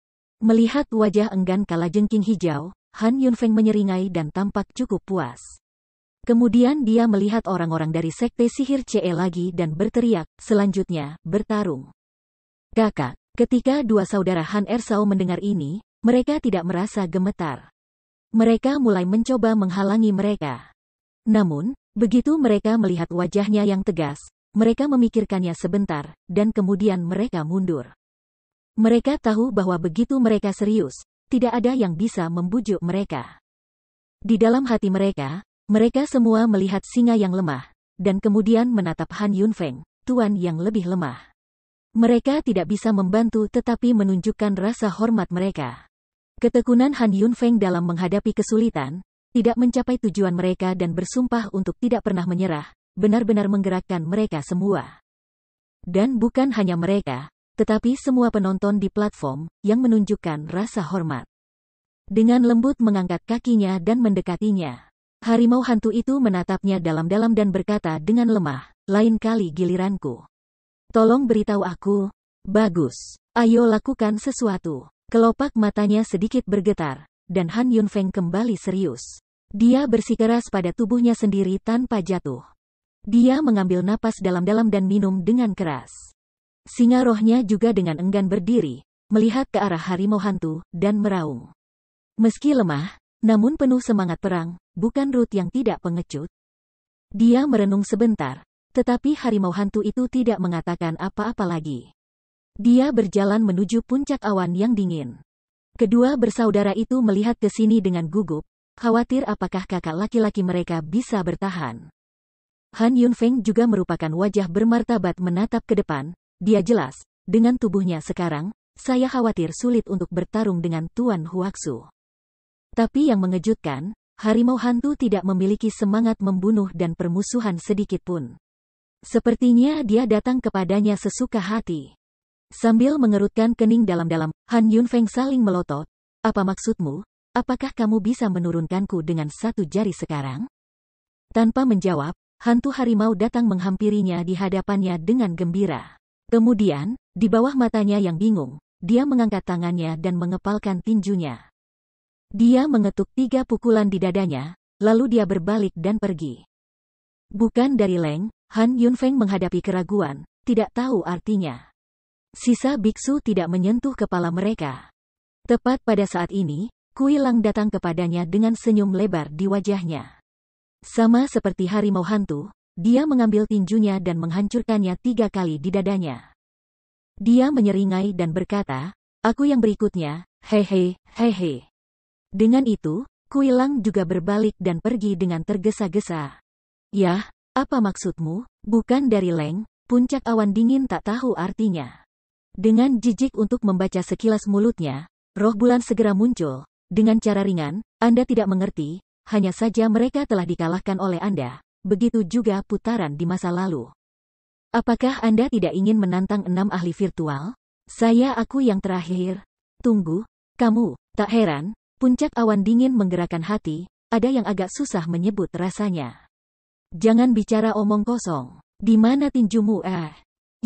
Melihat wajah enggan kalajengking hijau, Han Yunfeng menyeringai dan tampak cukup puas. Kemudian dia melihat orang-orang dari Sekte Sihir CE lagi dan berteriak, selanjutnya, bertarung. Kakak, ketika dua saudara Han Ersao mendengar ini, mereka tidak merasa gemetar. Mereka mulai mencoba menghalangi mereka. Namun, begitu mereka melihat wajahnya yang tegas, mereka memikirkannya sebentar, dan kemudian mereka mundur. Mereka tahu bahwa begitu mereka serius, tidak ada yang bisa membujuk mereka. Di dalam hati mereka, mereka semua melihat singa yang lemah, dan kemudian menatap Han Yunfeng, tuan yang lebih lemah. Mereka tidak bisa membantu tetapi menunjukkan rasa hormat mereka. Ketekunan Han Yunfeng dalam menghadapi kesulitan, tidak mencapai tujuan mereka dan bersumpah untuk tidak pernah menyerah, benar-benar menggerakkan mereka semua. Dan bukan hanya mereka, tetapi semua penonton di platform, yang menunjukkan rasa hormat. Dengan lembut mengangkat kakinya dan mendekatinya. Harimau hantu itu menatapnya dalam-dalam dan berkata dengan lemah, lain kali giliranku. Tolong beritahu aku. Bagus. Ayo lakukan sesuatu. Kelopak matanya sedikit bergetar, dan Han Yunfeng kembali serius. Dia bersikeras pada tubuhnya sendiri tanpa jatuh. Dia mengambil napas dalam-dalam dan minum dengan keras. Singa rohnya juga dengan enggan berdiri, melihat ke arah harimau hantu, dan meraung. Meski lemah, namun penuh semangat perang, bukan Ruth yang tidak pengecut. Dia merenung sebentar, tetapi harimau hantu itu tidak mengatakan apa-apa lagi. Dia berjalan menuju puncak awan yang dingin. Kedua bersaudara itu melihat ke sini dengan gugup, khawatir apakah kakak laki-laki mereka bisa bertahan. Han Yunfeng juga merupakan wajah bermartabat menatap ke depan, dia jelas, dengan tubuhnya sekarang, saya khawatir sulit untuk bertarung dengan Tuan Huaxu. Tapi yang mengejutkan, harimau hantu tidak memiliki semangat membunuh dan permusuhan sedikit pun. Sepertinya dia datang kepadanya sesuka hati. Sambil mengerutkan kening dalam-dalam, Han Yunfeng saling melotot, apa maksudmu? Apakah kamu bisa menurunkanku dengan satu jari sekarang? Tanpa menjawab, hantu harimau datang menghampirinya di hadapannya dengan gembira. Kemudian, di bawah matanya yang bingung, dia mengangkat tangannya dan mengepalkan tinjunya. Dia mengetuk 3 pukulan di dadanya, lalu dia berbalik dan pergi. Bukan dari Leng, Han Yunfeng menghadapi keraguan, tidak tahu artinya. Sisa biksu tidak menyentuh kepala mereka. Tepat pada saat ini, Kui Lang datang kepadanya dengan senyum lebar di wajahnya. Sama seperti harimau hantu, dia mengambil tinjunya dan menghancurkannya 3 kali di dadanya. Dia menyeringai dan berkata, aku yang berikutnya, hehe, hehe. Dengan itu, Kui Lang juga berbalik dan pergi dengan tergesa-gesa. Yah, apa maksudmu? Bukan dari Leng, puncak awan dingin tak tahu artinya. Dengan jijik untuk membaca sekilas mulutnya, roh bulan segera muncul, dengan cara ringan, Anda tidak mengerti, hanya saja mereka telah dikalahkan oleh Anda, begitu juga putaran di masa lalu. Apakah Anda tidak ingin menantang 6 ahli virtual? Aku yang terakhir. Tunggu, kamu, tak heran, puncak awan dingin menggerakkan hati, ada yang agak susah menyebut rasanya. Jangan bicara omong kosong. Di mana tinjumu?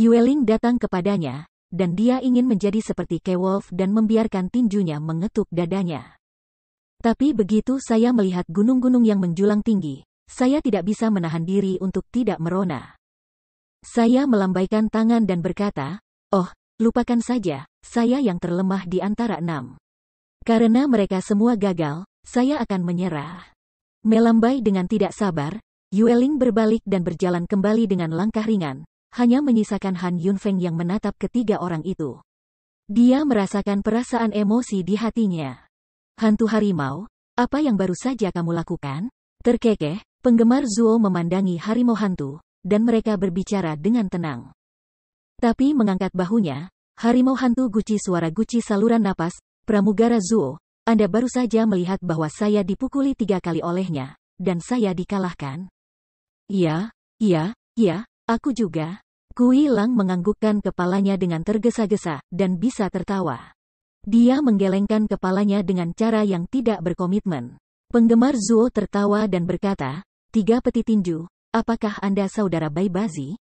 Yueling datang kepadanya, dan dia ingin menjadi seperti Kewolf dan membiarkan tinjunya mengetuk dadanya. Tapi begitu saya melihat gunung-gunung yang menjulang tinggi, saya tidak bisa menahan diri untuk tidak merona. Saya melambaikan tangan dan berkata, oh, lupakan saja, saya yang terlemah di antara 6. Karena mereka semua gagal, saya akan menyerah. Melambai dengan tidak sabar, Yueling berbalik dan berjalan kembali dengan langkah ringan, hanya menyisakan Han Yunfeng yang menatap ketiga orang itu. Dia merasakan perasaan emosi di hatinya. Hantu harimau, apa yang baru saja kamu lakukan? Terkekeh, penggemar Zuo memandangi harimau hantu, dan mereka berbicara dengan tenang. Tapi mengangkat bahunya, harimau hantu guci suara guci saluran napas, pramugara Zuo, Anda baru saja melihat bahwa saya dipukuli 3 kali olehnya, dan saya dikalahkan. Iya, aku juga. Kui Lang menganggukkan kepalanya dengan tergesa-gesa, dan bisa tertawa. Dia menggelengkan kepalanya dengan cara yang tidak berkomitmen. Penggemar Zuo tertawa dan berkata, 3 peti tinju, apakah Anda saudara Baibazi?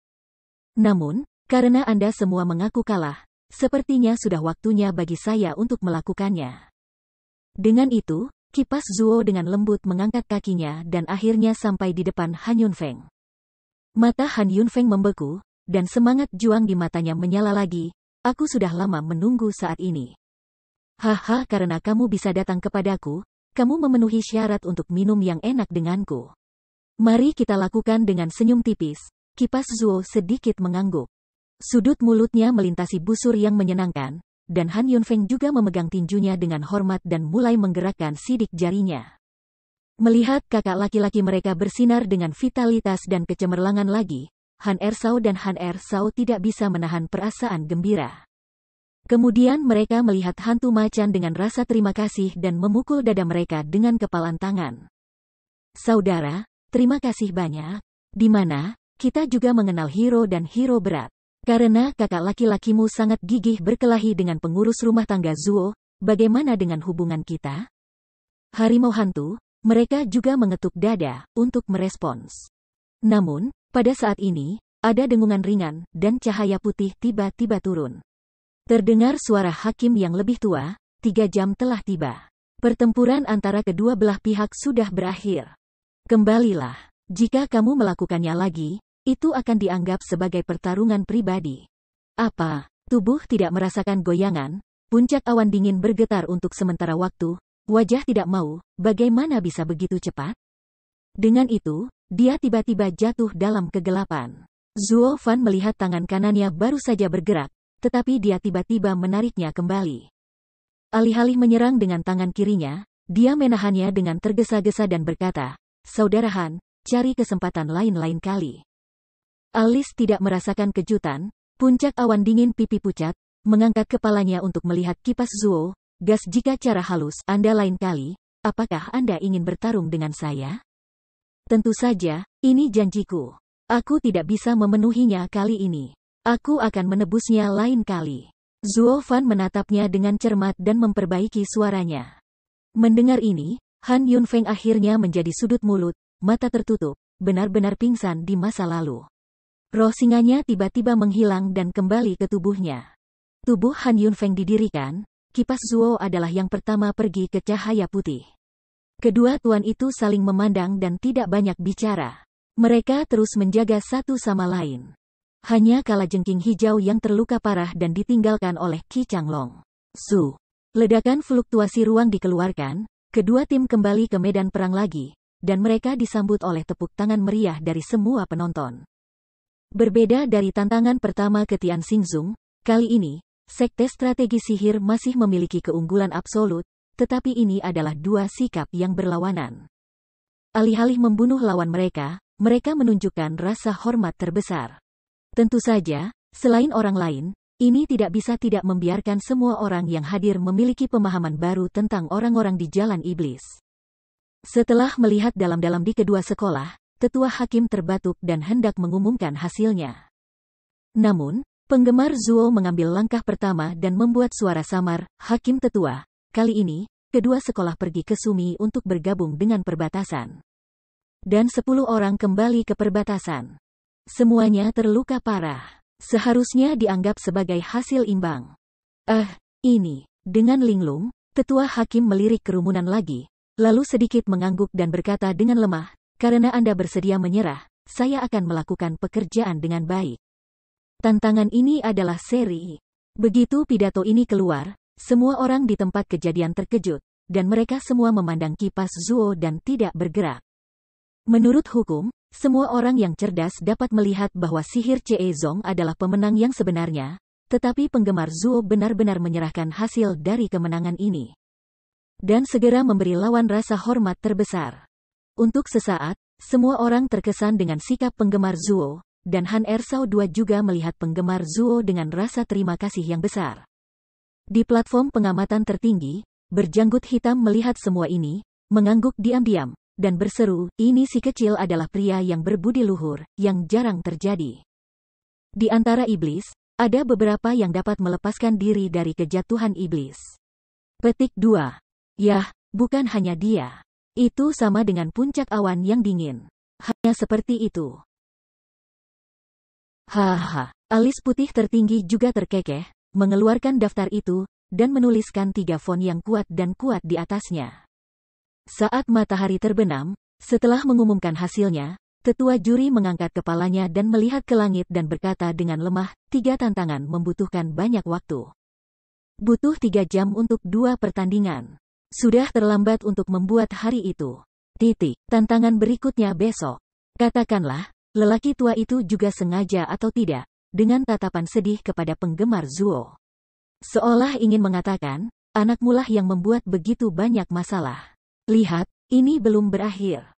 Namun, karena Anda semua mengaku kalah, sepertinya sudah waktunya bagi saya untuk melakukannya. Dengan itu, kipas Zuo dengan lembut mengangkat kakinya dan akhirnya sampai di depan Han Yunfeng. Mata Han Yunfeng membeku, dan semangat juang di matanya menyala lagi. Aku sudah lama menunggu saat ini. Haha, karena kamu bisa datang kepadaku, kamu memenuhi syarat untuk minum yang enak denganku. Mari kita lakukan dengan senyum tipis. Kipas Zuo sedikit mengangguk. Sudut mulutnya melintasi busur yang menyenangkan, dan Han Yunfeng juga memegang tinjunya dengan hormat dan mulai menggerakkan sidik jarinya. Melihat kakak laki-laki mereka bersinar dengan vitalitas dan kecemerlangan lagi, Han Ersao dan Han Ersao tidak bisa menahan perasaan gembira. Kemudian mereka melihat hantu macan dengan rasa terima kasih dan memukul dada mereka dengan kepalan tangan. Saudara, terima kasih banyak. Di mana, kita juga mengenal hero dan hero berat. Karena kakak laki-lakimu sangat gigih berkelahi dengan pengurus rumah tangga Zuo, bagaimana dengan hubungan kita? Harimau hantu, mereka juga mengetuk dada untuk merespons. Namun, pada saat ini, ada dengungan ringan, dan cahaya putih tiba-tiba turun. Terdengar suara hakim yang lebih tua, 3 jam telah tiba. Pertempuran antara kedua belah pihak sudah berakhir. Kembalilah. Jika kamu melakukannya lagi, itu akan dianggap sebagai pertarungan pribadi. Apa? Tubuh tidak merasakan goyangan, puncak awan dingin bergetar untuk sementara waktu, wajah tidak mau, bagaimana bisa begitu cepat? Dengan itu, dia tiba-tiba jatuh dalam kegelapan. Zuo Fan melihat tangan kanannya baru saja bergerak, tetapi dia tiba-tiba menariknya kembali. Alih-alih menyerang dengan tangan kirinya, dia menahannya dengan tergesa-gesa dan berkata, "Saudara Han, cari kesempatan lain-lain kali." Alice tidak merasakan kejutan, puncak awan dingin pipi pucat, mengangkat kepalanya untuk melihat kipas Zuo, gas jika cara halus, Anda lain kali, apakah Anda ingin bertarung dengan saya? Tentu saja, ini janjiku. Aku tidak bisa memenuhinya kali ini. Aku akan menebusnya lain kali. Zuo Fan menatapnya dengan cermat dan memperbaiki suaranya. Mendengar ini, Han Yunfeng akhirnya menjadi sudut mulut, mata tertutup, benar-benar pingsan di masa lalu. Roh singanya tiba-tiba menghilang dan kembali ke tubuhnya. Tubuh Han Yunfeng didirikan, kipas Zuo adalah yang pertama pergi ke cahaya putih. Kedua tuan itu saling memandang dan tidak banyak bicara. Mereka terus menjaga satu sama lain. Hanya kalajengking hijau yang terluka parah dan ditinggalkan oleh Qi Changlong. Su. Ledakan fluktuasi ruang dikeluarkan, kedua tim kembali ke medan perang lagi, dan mereka disambut oleh tepuk tangan meriah dari semua penonton. Berbeda dari tantangan pertama ke Tian Xingzong, kali ini, Sekte Strategi Sihir masih memiliki keunggulan absolut, tetapi ini adalah dua sikap yang berlawanan. Alih-alih membunuh lawan mereka menunjukkan rasa hormat terbesar. Tentu saja, selain orang lain, ini tidak bisa tidak membiarkan semua orang yang hadir memiliki pemahaman baru tentang orang-orang di jalan iblis. Setelah melihat dalam-dalam di kedua sekolah, tetua hakim terbatuk dan hendak mengumumkan hasilnya. Namun, penggemar Zuo mengambil langkah pertama dan membuat suara samar, "Hakim tetua, kali ini, kedua sekolah pergi ke Sumi untuk bergabung dengan perbatasan." Dan 10 orang kembali ke perbatasan. Semuanya terluka parah. Seharusnya dianggap sebagai hasil imbang. Ini. Dengan linglung, tetua hakim melirik kerumunan lagi, lalu sedikit mengangguk dan berkata dengan lemah, "Karena Anda bersedia menyerah, saya akan melakukan pekerjaan dengan baik. Tantangan ini adalah seri." Begitu pidato ini keluar, semua orang di tempat kejadian terkejut, dan mereka semua memandang kipas Zuo dan tidak bergerak. Menurut hukum, semua orang yang cerdas dapat melihat bahwa sihir Chee Zong adalah pemenang yang sebenarnya, tetapi penggemar Zuo benar-benar menyerahkan hasil dari kemenangan ini. Dan segera memberi lawan rasa hormat terbesar. Untuk sesaat, semua orang terkesan dengan sikap penggemar Zuo, dan Han Ersao II juga melihat penggemar Zuo dengan rasa terima kasih yang besar. Di platform pengamatan tertinggi, berjanggut hitam melihat semua ini, mengangguk diam-diam, dan berseru, "Ini si kecil adalah pria yang berbudi luhur, yang jarang terjadi." Di antara iblis, ada beberapa yang dapat melepaskan diri dari kejatuhan iblis. Petik 2. Yah, bukan hanya dia. Itu sama dengan puncak awan yang dingin. Hanya seperti itu. Haha, alis putih tertinggi juga terkekeh, mengeluarkan daftar itu, dan menuliskan 3 font yang kuat dan kuat di atasnya. Saat matahari terbenam, setelah mengumumkan hasilnya, tetua juri mengangkat kepalanya dan melihat ke langit dan berkata dengan lemah, 3 tantangan membutuhkan banyak waktu. Butuh 3 jam untuk 2 pertandingan. Sudah terlambat untuk membuat hari itu. Tantangan berikutnya besok. Katakanlah, lelaki tua itu juga sengaja atau tidak, dengan tatapan sedih kepada penggemar Zuo. Seolah ingin mengatakan, anakmu lah yang membuat begitu banyak masalah. Lihat, ini belum berakhir.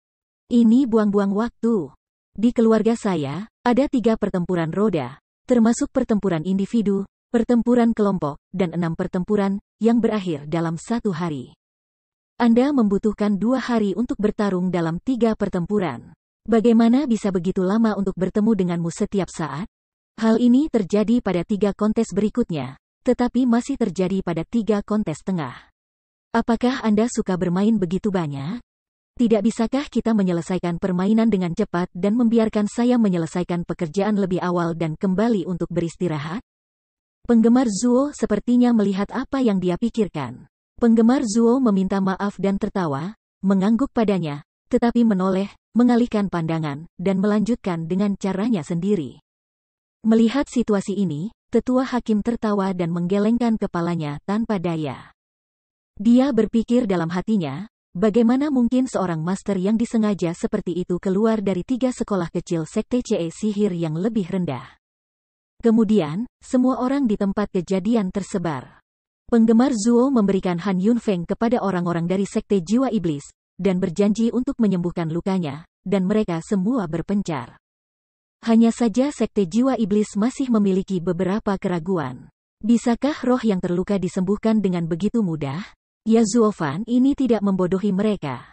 Ini buang-buang waktu. Di keluarga saya, ada 3 pertempuran roda, termasuk pertempuran individu, pertempuran kelompok, dan 6 pertempuran, yang berakhir dalam 1 hari. Anda membutuhkan 2 hari untuk bertarung dalam 3 pertempuran. Bagaimana bisa begitu lama untuk bertemu denganmu setiap saat? Hal ini terjadi pada 3 kontes berikutnya, tetapi masih terjadi pada 3 kontes tengah. Apakah Anda suka bermain begitu banyak? Tidak bisakah kita menyelesaikan permainan dengan cepat dan membiarkan saya menyelesaikan pekerjaan lebih awal dan kembali untuk beristirahat? Penggemar Zuo sepertinya melihat apa yang dia pikirkan. Penggemar Zuo meminta maaf dan tertawa, mengangguk padanya, tetapi menoleh, mengalihkan pandangan, dan melanjutkan dengan caranya sendiri. Melihat situasi ini, tetua hakim tertawa dan menggelengkan kepalanya tanpa daya. Dia berpikir dalam hatinya, bagaimana mungkin seorang master yang disengaja seperti itu keluar dari 3 sekolah kecil sekte CE sihir yang lebih rendah. Kemudian, semua orang di tempat kejadian tersebar. Penggemar Zuo memberikan Han Yunfeng kepada orang-orang dari sekte jiwa iblis, dan berjanji untuk menyembuhkan lukanya, dan mereka semua berpencar. Hanya saja sekte jiwa iblis masih memiliki beberapa keraguan. Bisakah roh yang terluka disembuhkan dengan begitu mudah? Ya Zuo Fan ini tidak membodohi mereka.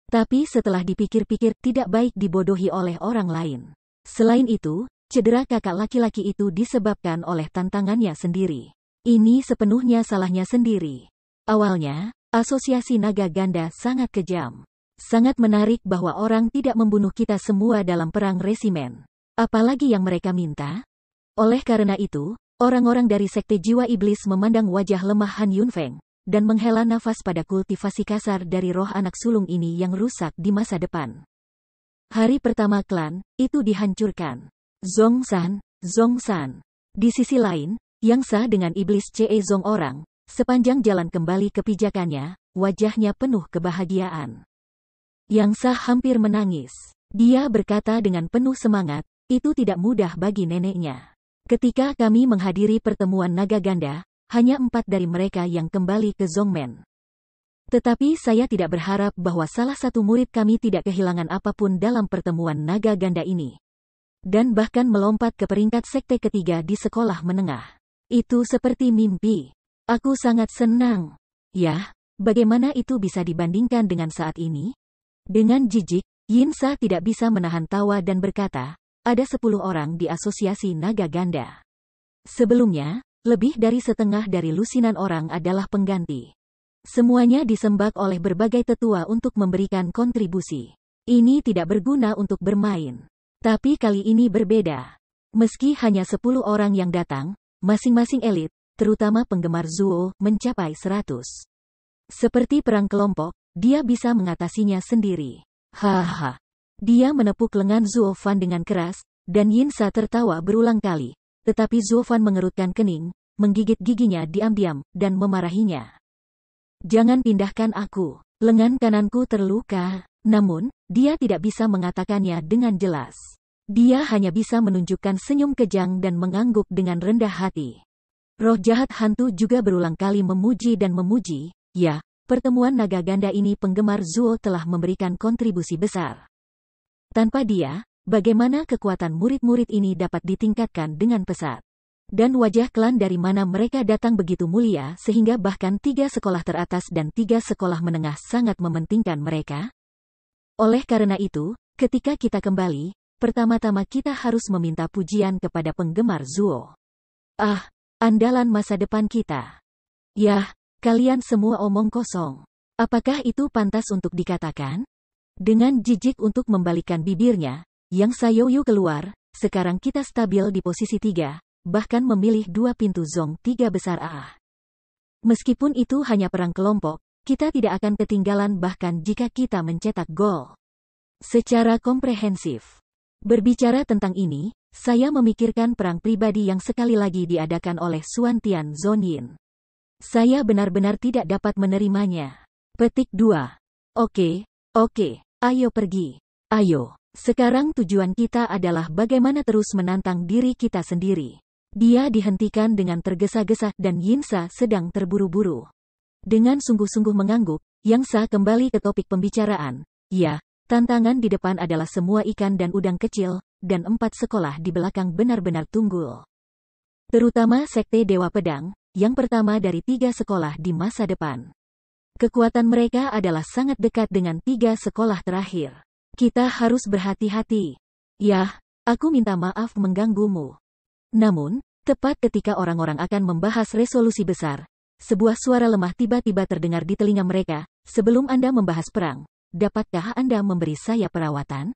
Tapi setelah dipikir-pikir tidak baik dibodohi oleh orang lain. Selain itu, cedera kakak laki-laki itu disebabkan oleh tantangannya sendiri. Ini sepenuhnya salahnya sendiri. Awalnya, asosiasi naga ganda sangat kejam. Sangat menarik bahwa orang tidak membunuh kita semua dalam perang resimen. Apalagi yang mereka minta? Oleh karena itu, orang-orang dari sekte jiwa iblis memandang wajah lemah Han Yunfeng, dan menghela nafas pada kultivasi kasar dari roh anak sulung ini yang rusak di masa depan. Hari pertama klan, itu dihancurkan. Zongsan. Di sisi lain, Yang Sa dengan iblis Ce Zong orang, sepanjang jalan kembali ke pijakannya, wajahnya penuh kebahagiaan. Yang Sa hampir menangis. Dia berkata dengan penuh semangat, itu tidak mudah bagi neneknya. Ketika kami menghadiri pertemuan naga ganda, hanya 4 dari mereka yang kembali ke Zongmen. Tetapi saya tidak berharap bahwa salah satu murid kami tidak kehilangan apapun dalam pertemuan naga ganda ini. Dan bahkan melompat ke peringkat sekte ketiga di sekolah menengah. Itu seperti mimpi. Aku sangat senang. Yah, bagaimana itu bisa dibandingkan dengan saat ini? Dengan jijik, Yin Sa tidak bisa menahan tawa dan berkata, ada 10 orang di asosiasi naga ganda. Sebelumnya, lebih dari setengah dari lusinan orang adalah pengganti. Semuanya disembah oleh berbagai tetua untuk memberikan kontribusi. Ini tidak berguna untuk bermain. Tapi kali ini berbeda. Meski hanya 10 orang yang datang, masing-masing elit, terutama penggemar Zuo, mencapai 100. Seperti perang kelompok, dia bisa mengatasinya sendiri. Haha. Dia menepuk lengan Zuo Fan dengan keras, dan Yin Sa tertawa berulang kali. Tetapi Zuo Fan mengerutkan kening, menggigit giginya diam-diam, dan memarahinya. Jangan pindahkan aku. Lengan kananku terluka. Namun, dia tidak bisa mengatakannya dengan jelas. Dia hanya bisa menunjukkan senyum kejang dan mengangguk dengan rendah hati. Roh jahat hantu juga berulang kali memuji dan memuji. Ya, pertemuan naga ganda ini penggemar Zuo telah memberikan kontribusi besar. Tanpa dia, bagaimana kekuatan murid-murid ini dapat ditingkatkan dengan pesat? Dan wajah klan dari mana mereka datang begitu mulia sehingga bahkan 3 sekolah teratas dan 3 sekolah menengah sangat mementingkan mereka? Oleh karena itu, ketika kita kembali, pertama-tama kita harus meminta pujian kepada penggemar Zuo. Ah, andalan masa depan kita. Yah, kalian semua omong kosong. Apakah itu pantas untuk dikatakan? Dengan jijik untuk membalikkan bibirnya, Yang Sa Youyu keluar, sekarang kita stabil di posisi 3, bahkan memilih 2 pintu zong 3 besar A. Meskipun itu hanya perang kelompok, kita tidak akan ketinggalan bahkan jika kita mencetak gol. Secara komprehensif. Berbicara tentang ini, saya memikirkan perang pribadi yang sekali lagi diadakan oleh Xuan Tian Zonyin. Saya benar-benar tidak dapat menerimanya. Petik 2. Oke, ayo pergi. Ayo, sekarang tujuan kita adalah bagaimana terus menantang diri kita sendiri. Dia dihentikan dengan tergesa-gesa dan Yinsa sedang terburu-buru. Dengan sungguh-sungguh mengangguk, Yang Sa kembali ke topik pembicaraan. Ya, tantangan di depan adalah semua ikan dan udang kecil, dan 4 sekolah di belakang benar-benar tunggul. Terutama Sekte Dewa Pedang, yang pertama dari 3 sekolah di masa depan. Kekuatan mereka adalah sangat dekat dengan 3 sekolah terakhir. Kita harus berhati-hati. Yah, aku minta maaf mengganggumu. Namun, tepat ketika orang-orang akan membahas resolusi besar, sebuah suara lemah tiba-tiba terdengar di telinga mereka. Sebelum Anda membahas perang, dapatkah Anda memberi saya perawatan?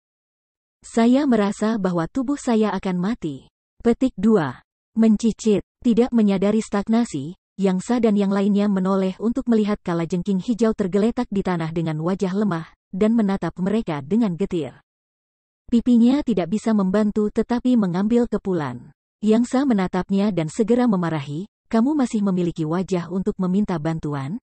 Saya merasa bahwa tubuh saya akan mati. Petik 2. Mencicit. Tidak menyadari stagnasi, Yang Sa dan yang lainnya menoleh untuk melihat kalajengking hijau tergeletak di tanah dengan wajah lemah, dan menatap mereka dengan getir. Pipinya tidak bisa membantu tetapi mengambil kepulan. Yang Sa menatapnya dan segera memarahi, kamu masih memiliki wajah untuk meminta bantuan?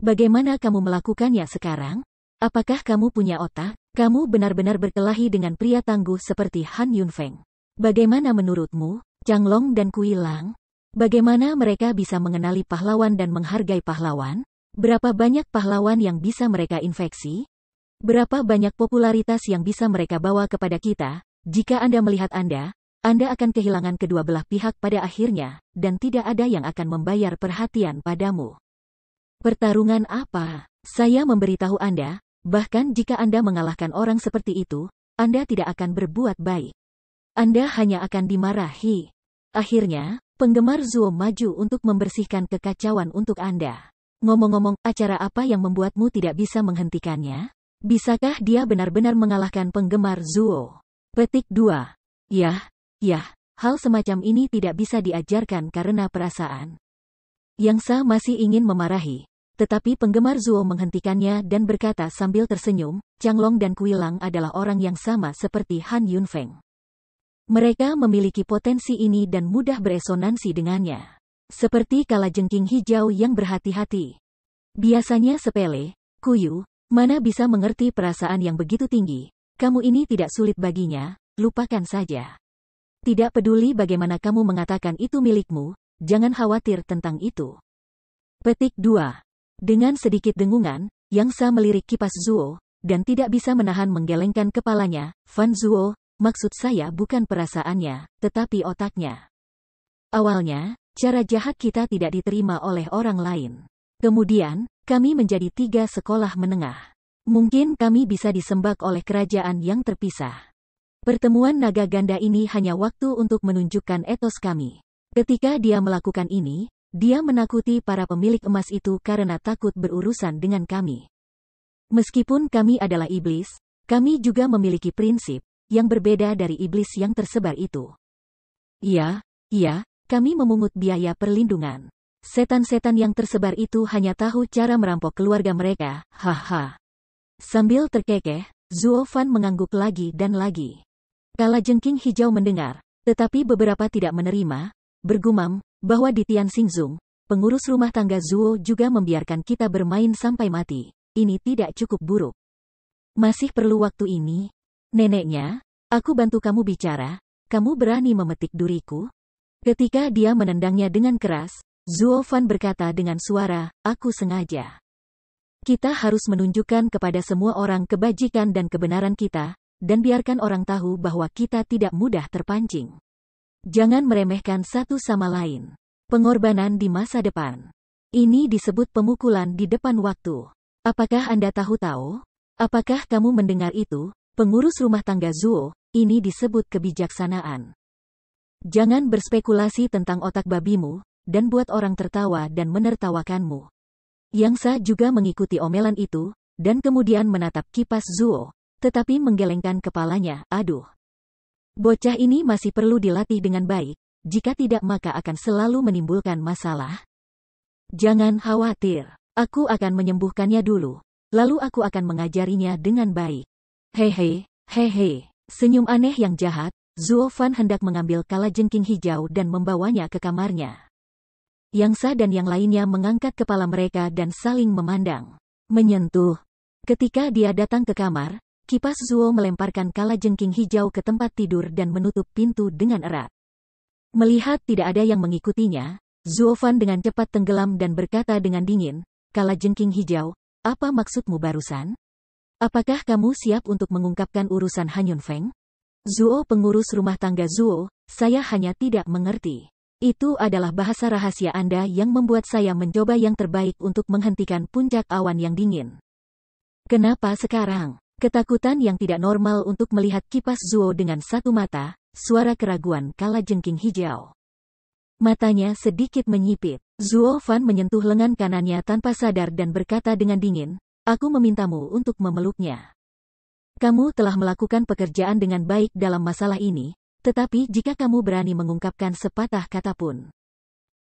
Bagaimana kamu melakukannya sekarang? Apakah kamu punya otak? Kamu benar-benar berkelahi dengan pria tangguh seperti Han Yunfeng. Bagaimana menurutmu, Changlong dan Kui Lang? Bagaimana mereka bisa mengenali pahlawan dan menghargai pahlawan? Berapa banyak pahlawan yang bisa mereka infeksi? Berapa banyak popularitas yang bisa mereka bawa kepada kita? Jika Anda melihat Anda akan kehilangan kedua belah pihak pada akhirnya, dan tidak ada yang akan membayar perhatian padamu. Pertarungan apa? Saya memberitahu Anda, bahkan jika Anda mengalahkan orang seperti itu, Anda tidak akan berbuat baik. Anda hanya akan dimarahi. Akhirnya, penggemar Zuo maju untuk membersihkan kekacauan untuk Anda. Ngomong-ngomong, acara apa yang membuatmu tidak bisa menghentikannya? Bisakah dia benar-benar mengalahkan penggemar Zuo? Petik 2. Yah, hal semacam ini tidak bisa diajarkan karena perasaan. Yang Sa masih ingin memarahi, tetapi penggemar Zuo menghentikannya dan berkata sambil tersenyum, Changlong dan Kui Lang adalah orang yang sama seperti Han Yunfeng. Mereka memiliki potensi ini dan mudah beresonansi dengannya. Seperti kalajengking hijau yang berhati-hati. Biasanya sepele, Kuyu, mana bisa mengerti perasaan yang begitu tinggi, kamu ini tidak sulit baginya, lupakan saja. Tidak peduli bagaimana kamu mengatakan itu milikmu, jangan khawatir tentang itu. Petik 2. Dengan sedikit dengungan, Yang Sa melirik kipas Zuo, dan tidak bisa menahan menggelengkan kepalanya. Fan Zuo, maksud saya bukan perasaannya, tetapi otaknya. Awalnya, cara jahat kita tidak diterima oleh orang lain. Kemudian, kami menjadi 3 sekolah menengah. Mungkin kami bisa disembah oleh kerajaan yang terpisah. Pertemuan naga ganda ini hanya waktu untuk menunjukkan etos kami. Ketika dia melakukan ini, dia menakuti para pemilik emas itu karena takut berurusan dengan kami. Meskipun kami adalah iblis, kami juga memiliki prinsip yang berbeda dari iblis yang tersebar itu. Iya, kami memungut biaya perlindungan. Setan-setan yang tersebar itu hanya tahu cara merampok keluarga mereka, haha. Sambil terkekeh, Zuo Fan mengangguk lagi dan lagi. Kalajengking hijau mendengar, tetapi beberapa tidak menerima, bergumam, bahwa di Tianxingzong, pengurus rumah tangga Zuo juga membiarkan kita bermain sampai mati. Ini tidak cukup buruk. Masih perlu waktu ini? Neneknya, aku bantu kamu bicara, kamu berani memetik duriku? Ketika dia menendangnya dengan keras, Zuo Fan berkata dengan suara, aku sengaja. Kita harus menunjukkan kepada semua orang kebajikan dan kebenaran kita, dan biarkan orang tahu bahwa kita tidak mudah terpancing. Jangan meremehkan satu sama lain. Pengorbanan di masa depan. Ini disebut pemukulan di depan waktu. Apakah Anda tahu? Apakah kamu mendengar itu, pengurus rumah tangga Zuo? Ini disebut kebijaksanaan. Jangan berspekulasi tentang otak babimu, dan buat orang tertawa dan menertawakanmu. Yang Sa juga mengikuti omelan itu, dan kemudian menatap kipas Zuo, tetapi menggelengkan kepalanya, aduh. Bocah ini masih perlu dilatih dengan baik, jika tidak maka akan selalu menimbulkan masalah. Jangan khawatir, aku akan menyembuhkannya dulu, lalu aku akan mengajarinya dengan baik. Hehe, hehe, senyum aneh yang jahat, Zuo Fan hendak mengambil kalajengking hijau dan membawanya ke kamarnya. Yang Sa dan yang lainnya mengangkat kepala mereka dan saling memandang. Menyentuh. Ketika dia datang ke kamar, kipas Zuo melemparkan kalajengking hijau ke tempat tidur dan menutup pintu dengan erat. Melihat tidak ada yang mengikutinya, Zuo Fan dengan cepat tenggelam dan berkata dengan dingin, "Kalajengking hijau, apa maksudmu barusan? Apakah kamu siap untuk mengungkapkan urusan Hanyun Feng?" "Zuo, pengurus rumah tangga Zuo, saya hanya tidak mengerti. Itu adalah bahasa rahasia Anda yang membuat saya mencoba yang terbaik untuk menghentikan puncak awan yang dingin." "Kenapa sekarang?" Ketakutan yang tidak normal untuk melihat kipas Zuo dengan satu mata, suara keraguan kalajengking hijau. Matanya sedikit menyipit. Zuo Fan menyentuh lengan kanannya tanpa sadar dan berkata dengan dingin, "Aku memintamu untuk memeluknya. Kamu telah melakukan pekerjaan dengan baik dalam masalah ini, tetapi jika kamu berani mengungkapkan sepatah kata pun."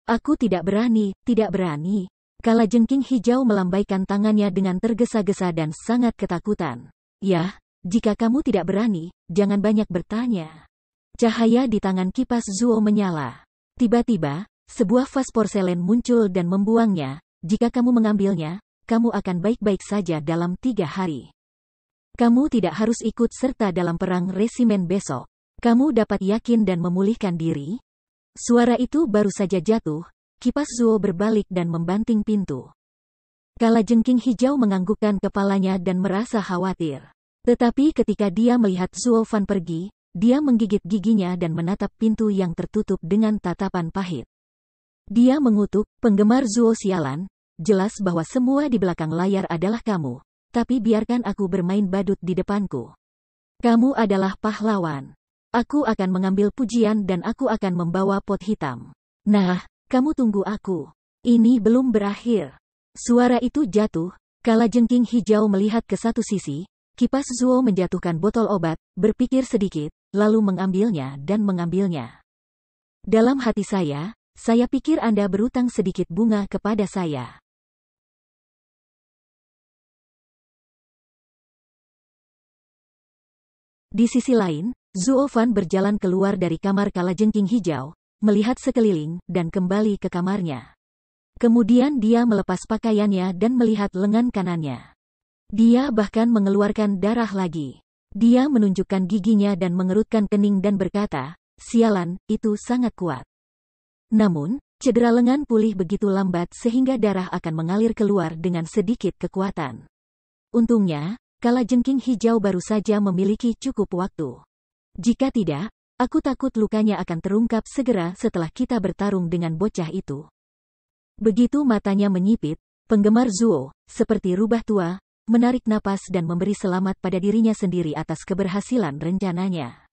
"Aku tidak berani, tidak berani." Kalajengking hijau melambaikan tangannya dengan tergesa-gesa dan sangat ketakutan. "Yah, jika kamu tidak berani, jangan banyak bertanya." Cahaya di tangan kipas Zuo menyala. Tiba-tiba, sebuah vas porselen muncul dan membuangnya. "Jika kamu mengambilnya, kamu akan baik-baik saja dalam 3 hari. Kamu tidak harus ikut serta dalam perang resimen besok. Kamu dapat yakin dan memulihkan diri." Suara itu baru saja jatuh, kipas Zuo berbalik dan membanting pintu. Kalajengking hijau menganggukkan kepalanya dan merasa khawatir. Tetapi ketika dia melihat Zuo Fan pergi, dia menggigit giginya dan menatap pintu yang tertutup dengan tatapan pahit. Dia mengutuk, "Penggemar Zuo sialan, jelas bahwa semua di belakang layar adalah kamu, tapi biarkan aku bermain badut di depanku. Kamu adalah pahlawan. Aku akan mengambil pujian dan aku akan membawa pot hitam. Nah, kamu tunggu aku. Ini belum berakhir." Suara itu jatuh, kalajengking hijau melihat ke satu sisi, kipas Zuo menjatuhkan botol obat, berpikir sedikit, lalu mengambilnya dan mengambilnya. "Dalam hati saya pikir Anda berutang sedikit bunga kepada saya." Di sisi lain, Zuo Fan berjalan keluar dari kamar kalajengking hijau, melihat sekeliling, dan kembali ke kamarnya. Kemudian dia melepas pakaiannya dan melihat lengan kanannya. Dia bahkan mengeluarkan darah lagi. Dia menunjukkan giginya dan mengerutkan kening dan berkata, "Sialan, itu sangat kuat." Namun, cedera lengan pulih begitu lambat sehingga darah akan mengalir keluar dengan sedikit kekuatan. Untungnya, kalajengking hijau baru saja memiliki cukup waktu. Jika tidak, aku takut lukanya akan terungkap segera setelah kita bertarung dengan bocah itu. Begitu matanya menyipit, penggemar Zuo, seperti rubah tua, menarik napas dan memberi selamat pada dirinya sendiri atas keberhasilan rencananya.